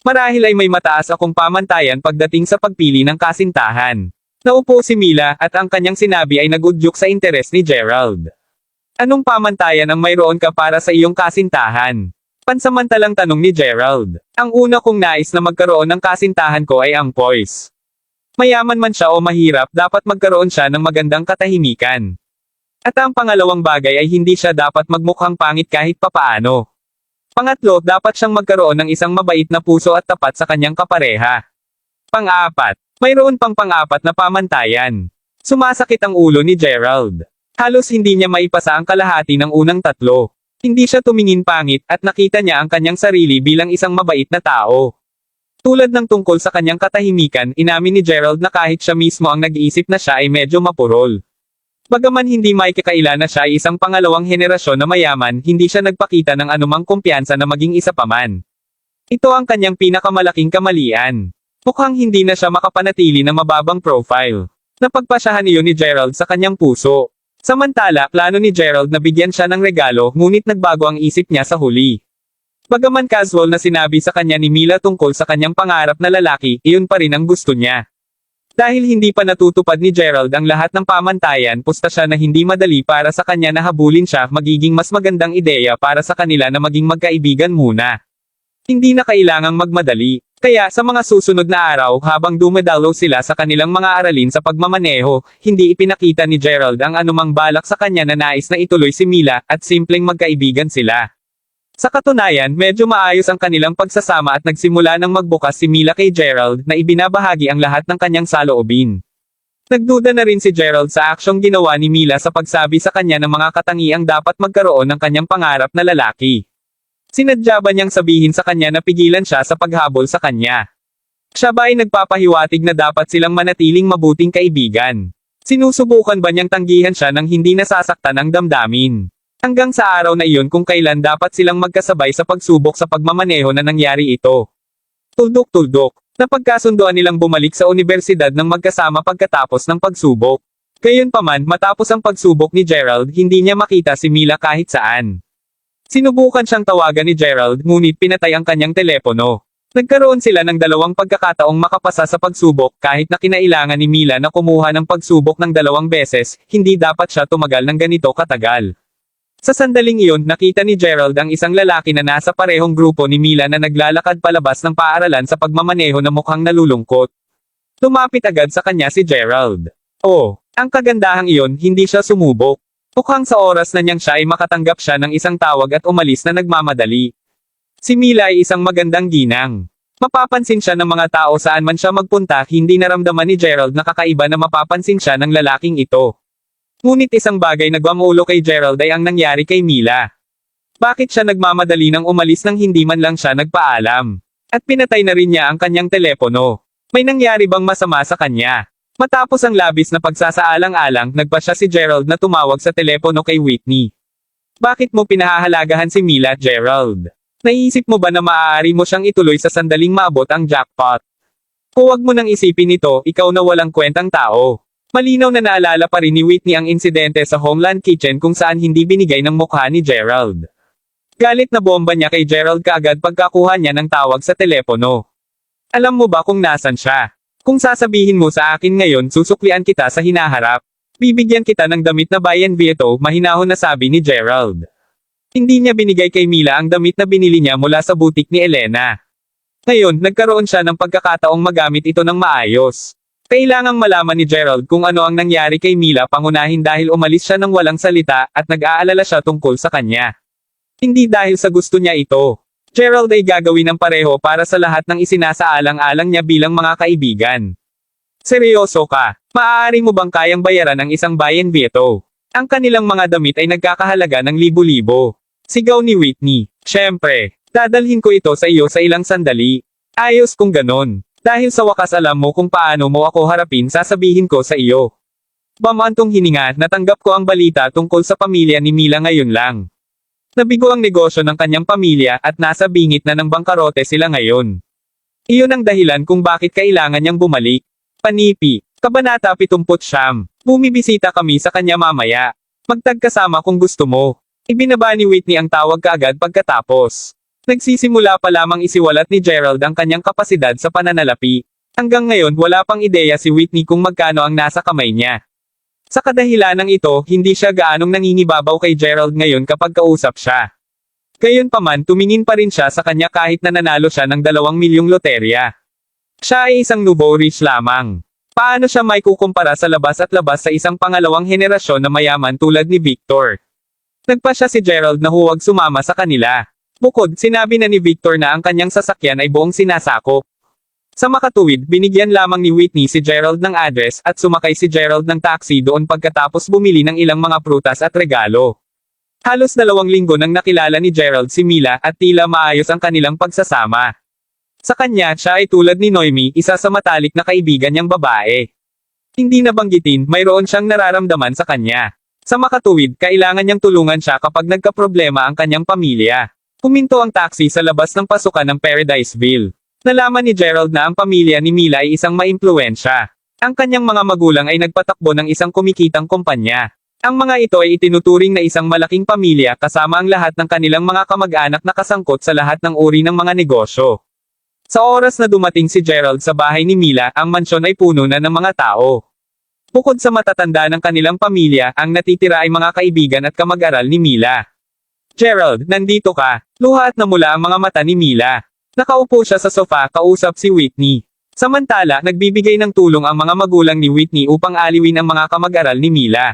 Marahil ay may mataas akong pamantayan pagdating sa pagpili ng kasintahan. Naupo si Mila at ang kanyang sinabi ay nagudyok sa interes ni Gerald. Anong pamantayan ang mayroon ka para sa iyong kasintahan? Pansamantalang tanong ni Gerald. Ang una kong nais na magkaroon ng kasintahan ko ay ang poise. Mayaman man siya o mahirap, dapat magkaroon siya ng magandang katahimikan. At ang pangalawang bagay ay hindi siya dapat magmukhang pangit kahit papaano. Pangatlo, dapat siyang magkaroon ng isang mabait na puso at tapat sa kanyang kapareha. Pang-apat, mayroon pang pang-apat na pamantayan. Sumasakit ang ulo ni Gerald. Halos hindi niya maipasa ang kalahati ng unang tatlo. Hindi siya tumingin pangit at nakita niya ang kanyang sarili bilang isang mabait na tao. Tulad ng tungkol sa kanyang katahimikan, inamin ni Gerald na kahit siya mismo ang nag-iisip na siya ay medyo mapurol. Bagaman hindi maikakaila na siya ay isang pangalawang henerasyon na mayaman, hindi siya nagpakita ng anumang kumpiyansa na maging isa pa man. Ito ang kanyang pinakamalaking kamalian. Mukhang hindi na siya makapanatili ng mababang profile. Napagpasyahan iyon ni Gerald sa kanyang puso. Samantala, plano ni Gerald na bigyan siya ng regalo, ngunit nagbago ang isip niya sa huli. Bagaman casual na sinabi sa kanya ni Mila tungkol sa kanyang pangarap na lalaki, iyon pa rin ang gusto niya. Dahil hindi pa natutupad ni Gerald ang lahat ng pamantayan, pusta siya na hindi madali para sa kanya na habulin siya, magiging mas magandang ideya para sa kanila na maging magkaibigan muna. Hindi na kailangang magmadali. Kaya sa mga susunod na araw habang dumadalaw sila sa kanilang mga aralin sa pagmamaneho, hindi ipinakita ni Gerald ang anumang balak sa kanya na nais na ituloy si Mila at simpleng magkaibigan sila. Sa katunayan, medyo maayos ang kanilang pagsasama at nagsimula ng magbukas si Mila kay Gerald na ibinabahagi ang lahat ng kanyang saloobin. Nagduda na rin si Gerald sa aksyong ginawa ni Mila sa pagsabi sa kanya ng mga katangiang dapat magkaroon ng kanyang pangarap na lalaki. Sinadya ba niyang sabihin sa kanya na pigilan siya sa paghabol sa kanya? Siya ba ay nagpapahiwatig na dapat silang manatiling mabuting kaibigan? Sinusubukan ba niyang tanggihan siya nang hindi nasasaktan ang damdamin? Hanggang sa araw na iyon kung kailan dapat silang magkasabay sa pagsubok sa pagmamaneho na nangyari ito. Tuldok-tuldok, napagkasunduan nilang bumalik sa universidad ng magkasama pagkatapos ng pagsubok. Gayunpaman, matapos ang pagsubok ni Gerald, hindi niya makita si Mila kahit saan. Sinubukan siyang tawagan ni Gerald, ngunit pinatay ang kanyang telepono. Nagkaroon sila ng dalawang pagkakataong makapasa sa pagsubok kahit na kinailangan ni Mila na kumuha ng pagsubok ng 2 beses, hindi dapat siya tumagal ng ganito katagal. Sa sandaling iyon, nakita ni Gerald ang isang lalaki na nasa parehong grupo ni Mila na naglalakad palabas ng paaralan sa pagmamaneho na mukhang nalulungkot. Lumapit agad sa kanya si Gerald. Oh, ang kagandahang iyon, hindi siya sumubok. Mukhang sa oras na niyang siya ay makatanggap siya ng isang tawag at umalis na nagmamadali. Si Mila ay isang magandang ginang. Mapapansin siya ng mga tao saan man siya magpunta, hindi naramdaman ni Gerald na kakaiba na mapapansin siya ng lalaking ito. Ngunit isang bagay na gumamulo kay Gerald ay ang nangyari kay Mila. Bakit siya nagmamadali nang umalis nang hindi man lang siya nagpaalam? At pinatay na rin niya ang kanyang telepono. May nangyari bang masama sa kanya? Matapos ang labis na pagsasaalang-alang, nagpasya si Gerald na tumawag sa telepono kay Whitney. Bakit mo pinahahalagahan si Mila, Gerald? Naisip mo ba na maaari mo siyang ituloy sa sandaling maabot ang jackpot? Huwag mo nang isipin ito, ikaw na walang kwentang tao. Malinaw na naalala pa rin ni Whitney ang insidente sa Homeland Kitchen kung saan hindi binigay ng mukha ni Gerald. Galit na bomba niya kay Gerald kaagad pagkakuha niya ng tawag sa telepono. Alam mo ba kung nasan siya? Kung sasabihin mo sa akin ngayon, susuklian kita sa hinaharap. Bibigyan kita ng damit na Bayan Vieto, mahinahon na sabi ni Gerald. Hindi niya binigay kay Mila ang damit na binili niya mula sa butik ni Elena. Ngayon, nagkaroon siya ng pagkakataong magamit ito ng maayos. Kailangang malaman ni Gerald kung ano ang nangyari kay Mila pangunahin dahil umalis siya ng walang salita at nag-aalala siya tungkol sa kanya. Hindi dahil sa gusto niya ito. Gerald ay gagawin ng pareho para sa lahat ng isinasaalang-alang niya bilang mga kaibigan. Seryoso ka? Maaari mo bang kayang bayaran ang isang Bayan Vieto? Ang kanilang mga damit ay nagkakahalaga ng libo-libo. Sigaw ni Whitney. Siyempre, dadalhin ko ito sa iyo sa ilang sandali. Ayos kung ganon. Dahil sa wakas alam mo kung paano mo ako harapin, sasabihin ko sa iyo. Bamantong hininga, natanggap ko ang balita tungkol sa pamilya ni Mila ngayon lang. Nabigo ang negosyo ng kanyang pamilya at nasa bingit na ng bangkarote sila ngayon. Iyon ang dahilan kung bakit kailangan niyang bumalik. Panipi, Kabanata 79. Bumibisita kami sa kanya mamaya. Magtagkasama kung gusto mo. Ibinaba ni Whitney ang tawag kaagad pagkatapos. Nagsisimula pa lamang isiwalat ni Gerald ang kanyang kapasidad sa pananalapi. Hanggang ngayon wala pang ideya si Whitney kung magkano ang nasa kamay niya. Sa kadahilanang ito, hindi siya gaanong nangingibabaw kay Gerald ngayon kapag kausap siya. Gayunpaman tumingin pa rin siya sa kanya kahit na nanalo siya ng 2 milyong loterya. Siya ay isang nouveau rich lamang. Paano siya may kukumpara sa labas at labas sa isang pangalawang henerasyon na mayaman tulad ni Victor? Nagpa siya si Gerald na huwag sumama sa kanila. Bukod, sinabi na ni Victor na ang kanyang sasakyan ay buong sinasakop. Sa makatuwid, binigyan lamang ni Whitney si Gerald ng address at sumakay si Gerald ng taxi doon pagkatapos bumili ng ilang mga prutas at regalo. Halos 2 linggo nang nakilala ni Gerald si Mila at tila maayos ang kanilang pagsasama. Sa kanya, siya ay tulad ni Noemi, isa sa matalik na kaibigan niyang babae. Hindi nabanggitin, mayroon siyang nararamdaman sa kanya. Sa makatuwid, kailangan niyang tulungan siya kapag nagkaproblema ang kanyang pamilya. Huminto ang taxi sa labas ng pasukan ng Paradiseville. Nalaman ni Gerald na ang pamilya ni Mila ay isang maimpluwensya. Ang kanyang mga magulang ay nagpatakbo ng isang kumikitang kumpanya. Ang mga ito ay itinuturing na isang malaking pamilya kasama ang lahat ng kanilang mga kamag-anak na kasangkot sa lahat ng uri ng mga negosyo. Sa oras na dumating si Gerald sa bahay ni Mila, ang mansyon ay puno na ng mga tao. Bukod sa matatanda ng kanilang pamilya, ang natitira ay mga kaibigan at kamag-aral ni Mila. Gerald, nandito ka. Luha at namula ang mga mata ni Mila. Nakaupo siya sa sofa kausap si Whitney. Samantala, nagbibigay ng tulong ang mga magulang ni Whitney upang aliwin ang mga kamag-aral ni Mila.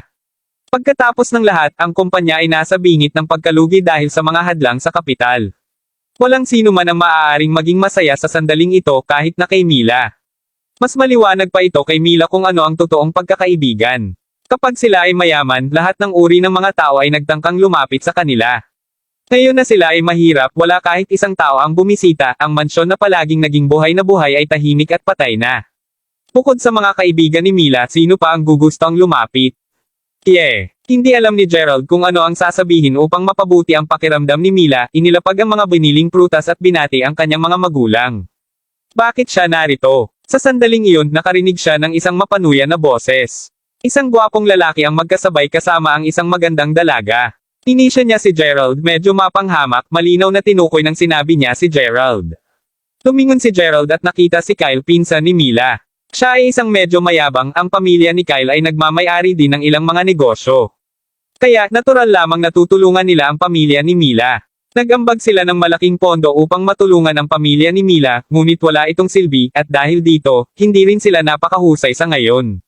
Pagkatapos ng lahat, ang kumpanya ay nasa bingit ng pagkalugi dahil sa mga hadlang sa kapital. Walang sino man ang maaaring maging masaya sa sandaling ito kahit na kay Mila. Mas maliwanag pa ito kay Mila kung ano ang totoong pagkakaibigan. Kapag sila ay mayaman, lahat ng uri ng mga tao ay nagtangkang lumapit sa kanila. Ngayon na sila ay mahirap, wala kahit isang tao ang bumisita, ang mansyon na palaging naging buhay na buhay ay tahimik at patay na. Bukod sa mga kaibigan ni Mila, sino pa ang gugustong lumapit? Hindi alam ni Gerald kung ano ang sasabihin upang mapabuti ang pakiramdam ni Mila, inilapag ang mga biniling prutas at binati ang kanyang mga magulang. Bakit siya narito? Sa sandaling iyon, nakarinig siya ng isang mapanuya na boses. Isang gwapong lalaki ang magkasabay kasama ang isang magandang dalaga. Inisya niya si Gerald, medyo mapanghamak, malinaw na tinukoy ng sinabi niya si Gerald. Tumingon si Gerald at nakita si Kyle, pinsan ni Mila. Siya ay isang medyo mayabang, ang pamilya ni Kyle ay nagmamay-ari din ng ilang mga negosyo. Kaya, natural lamang natutulungan nila ang pamilya ni Mila. Nag-ambag sila ng malaking pondo upang matulungan ang pamilya ni Mila, ngunit wala itong silbi, at dahil dito, hindi rin sila napakahusay sa ngayon.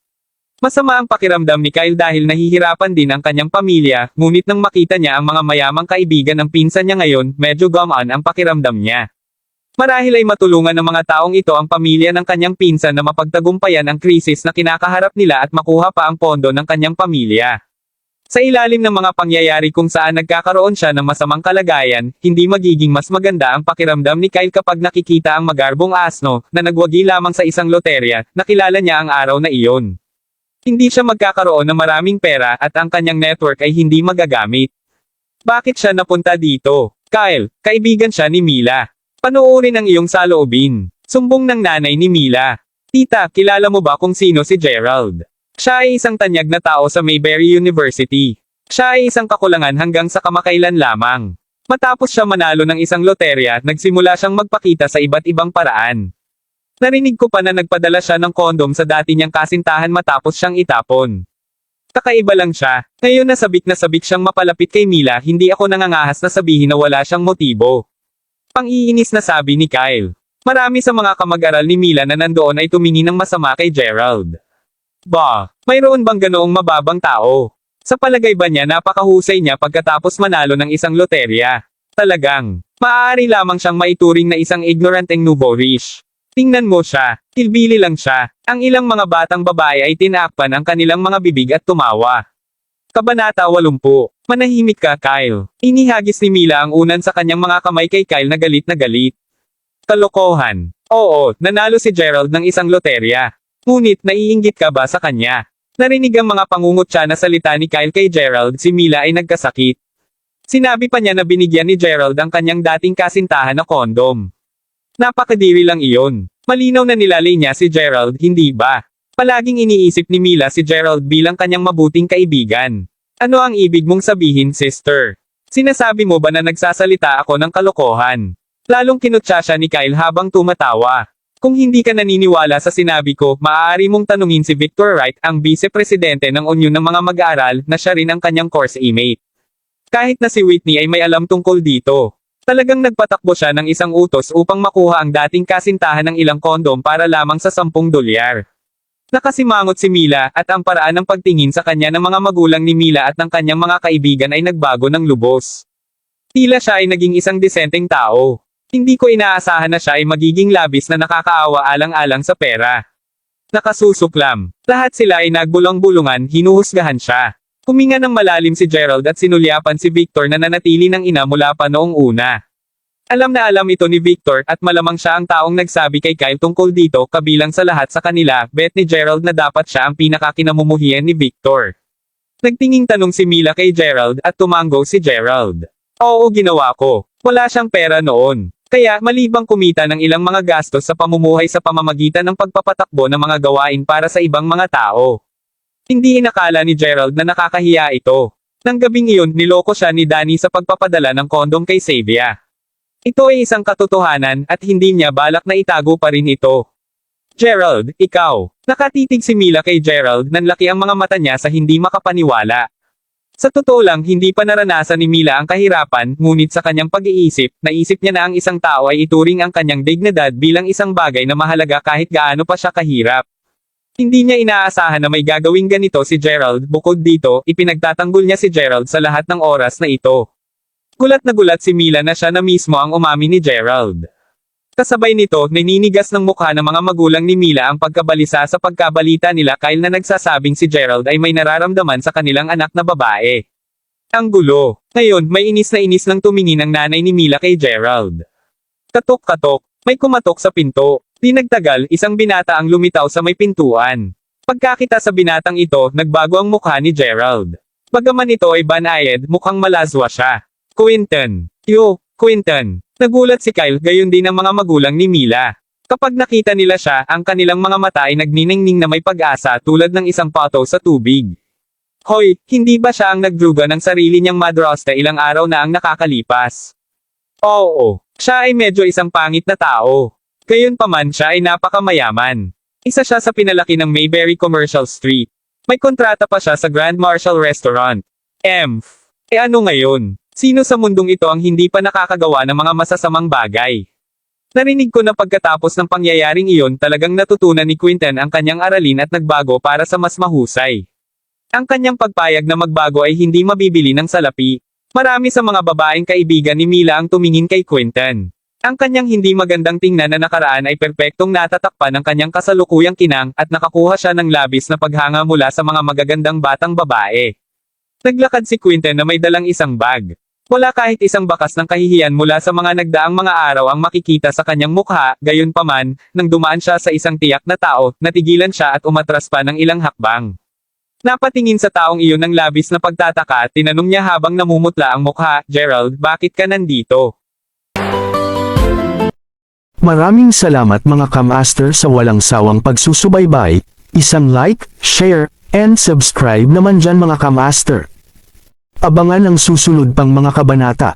Masama ang pakiramdam ni Kyle dahil nahihirapan din ang kanyang pamilya, ngunit nang makita niya ang mga mayamang kaibigan ng pinsan niya ngayon, medyo gumaan ang pakiramdam niya. Marahil ay matulungan ng mga taong ito ang pamilya ng kanyang pinsan na mapagtagumpayan ang krisis na kinakaharap nila at makuha pa ang pondo ng kanyang pamilya. Sa ilalim ng mga pangyayari kung saan nagkakaroon siya ng masamang kalagayan, hindi magiging mas maganda ang pakiramdam ni Kyle kapag nakikita ang magarbong asno, na nagwagi lamang sa isang loterya, nakilala niya ang araw na iyon. Hindi siya magkakaroon ng maraming pera at ang kanyang network ay hindi magagamit. Bakit siya napunta dito? Kyle, kaibigan siya ni Mila. Panoorin ang iyong saloobin. Sumbong ng nanay ni Mila. Tita, kilala mo ba kung sino si Gerald? Siya ay isang tanyag na tao sa Mayberry University. Siya ay isang kakulangan hanggang sa kamakailan lamang. Matapos siya manalo ng isang loterya, nagsimula siyang magpakita sa iba't ibang paraan. Narinig ko pa na nagpadala siya ng kondom sa dati niyang kasintahan matapos siyang itapon. Kakaiba lang siya. Ngayon na sabik siyang mapalapit kay Mila, hindi ako nangangahas na sabihin na wala siyang motibo. Pang-iinis na sabi ni Kyle. Marami sa mga kamag-aral ni Mila na nandoon ay tumingin ng masama kay Gerald. Mayroon bang ganoong mababang tao? Sa palagay ba niya napakahusay niya pagkatapos manalo ng isang loterya? Talagang, maaari lamang siyang maituring na isang ignoranteng nouveau riche. Tingnan mo siya, kilbili lang siya. Ang ilang mga batang babae ay tinakpan ang kanilang mga bibig at tumawa. Kabanata 80. Manahimik ka, Kyle. Inihagis ni Mila ang unan sa kanyang mga kamay kay Kyle na galit na galit. Kalokohan. Oo, nanalo si Gerald ng isang loterya. Ngunit naiinggit ka ba sa kanya? Narinig ang mga pangungutya na salita ni Kyle kay Gerald, si Mila ay nagkasakit. Sinabi pa niya na binigyan ni Gerald ang kanyang dating kasintahan na kondom. Napakadiri lang iyon. Malinaw na nilalay niya si Gerald, hindi ba? Palaging iniisip ni Mila si Gerald bilang kanyang mabuting kaibigan. Ano ang ibig mong sabihin, sister? Sinasabi mo ba na nagsasalita ako ng kalokohan? Lalong kinutya siya ni Kyle habang tumatawa. Kung hindi ka naniniwala sa sinabi ko, maaari mong tanungin si Victor Wright, ang vice-presidente ng Union ng mga mag-aaral, na siya rin ang kanyang course mate. Kahit na si Whitney ay may alam tungkol dito. Talagang nagpatakbo siya ng isang utos upang makuha ang dating kasintahan ng ilang kondom para lamang sa $10. Nakasimangot si Mila, at ang paraan ng pagtingin sa kanya ng mga magulang ni Mila at ng kanyang mga kaibigan ay nagbago ng lubos. Tila siya ay naging isang disenteng tao. Hindi ko inaasahan na siya ay magiging labis na nakakaawa alang-alang sa pera. Nakasusuklam. Lahat sila ay nagbulang-bulungan, hinuhusgahan siya. Huminga ng malalim si Gerald at sinulyapan si Victor na nanatili ng ina mula pa noong una. Alam na alam ito ni Victor, at malamang siya ang taong nagsabi kay Kyle tungkol dito, kabilang sa lahat sa kanila, bet ni Gerald na dapat siya ang pinakakinamumuhian ni Victor. Nagtinging tanong si Mila kay Gerald, at tumango si Gerald. Oo, ginawa ko. Wala siyang pera noon. Kaya, malibang kumita ng ilang mga gastos sa pamumuhay sa pamamagitan ng pagpapatakbo ng mga gawain para sa ibang mga tao. Hindi inakala ni Gerald na nakakahiya ito. Nang gabing iyon, niloko siya ni Danny sa pagpapadala ng kondom kay Xavier. Ito ay isang katotohanan, at hindi niya balak na itago pa rin ito. Gerald, ikaw. Nakatitig si Mila kay Gerald, nanlaki ang mga mata niya sa hindi makapaniwala. Sa totoo lang, hindi pa naranasan ni Mila ang kahirapan, ngunit sa kanyang pag-iisip, naisip niya na ang isang tao ay ituring ang kanyang dignidad bilang isang bagay na mahalaga kahit gaano pa siya kahirap. Hindi niya inaasahan na may gagawing ganito si Gerald, bukod dito, ipinagtatanggol niya si Gerald sa lahat ng oras na ito. Gulat na gulat si Mila na siya na mismo ang umami ni Gerald. Kasabay nito, naninigas ng mukha ng mga magulang ni Mila ang pagkabalisa sa pagkabalita nila Kyle na nagsasabing si Gerald ay may nararamdaman sa kanilang anak na babae. Ang gulo. Ngayon, may inis na inis lang tumingin ang nanay ni Mila kay Gerald. Katok-katok, may kumatok sa pinto. Di nagtagal, isang binata ang lumitaw sa may pintuan. Pagkakita sa binatang ito, nagbago ang mukha ni Gerald. Bagaman ito ay banayad, mukhang malazwa siya. Quinton. Quinton. Nagulat si Kyle, gayon din ang mga magulang ni Mila. Kapag nakita nila siya, ang kanilang mga mata ay nagniningning na may pag-asa tulad ng isang pato sa tubig. Hoy, hindi ba siya ang nagdruga ng sarili niyang madrasta ilang araw na ang nakakalipas? Oo, siya ay medyo isang pangit na tao. Gayunpaman siya ay napakamayaman. Isa siya sa pinalaki ng Mayberry Commercial Street. May kontrata pa siya sa Grand Marshal Restaurant. Ano ngayon? Sino sa mundong ito ang hindi pa nakakagawa ng mga masasamang bagay? Narinig ko na pagkatapos ng pangyayaring iyon talagang natutunan ni Quinton ang kanyang aralin at nagbago para sa mas mahusay. Ang kanyang pagpayag na magbago ay hindi mabibili ng salapi. Marami sa mga babaeng kaibigan ni Mila ang tumingin kay Quinton. Ang kanyang hindi magandang tingnan na nakaraan ay perpektong natatakpan ng kanyang kasalukuyang kinang, at nakakuha siya ng labis na paghanga mula sa mga magagandang batang babae. Naglakad si Quinton na may dalang isang bag. Wala kahit isang bakas ng kahihiyan mula sa mga nagdaang mga araw ang makikita sa kanyang mukha, gayunpaman, nang dumaan siya sa isang tiyak na tao, natigilan siya at umatras pa ng ilang hakbang. Napatingin sa taong iyon ng labis na pagtataka at tinanong niya habang namumutla ang mukha, Gerald, bakit ka nandito? Maraming salamat mga kamaster sa walang sawang pagsusubaybay, isang like, share, and subscribe naman dyan mga kamaster. Abangan ang susunod pang mga kabanata.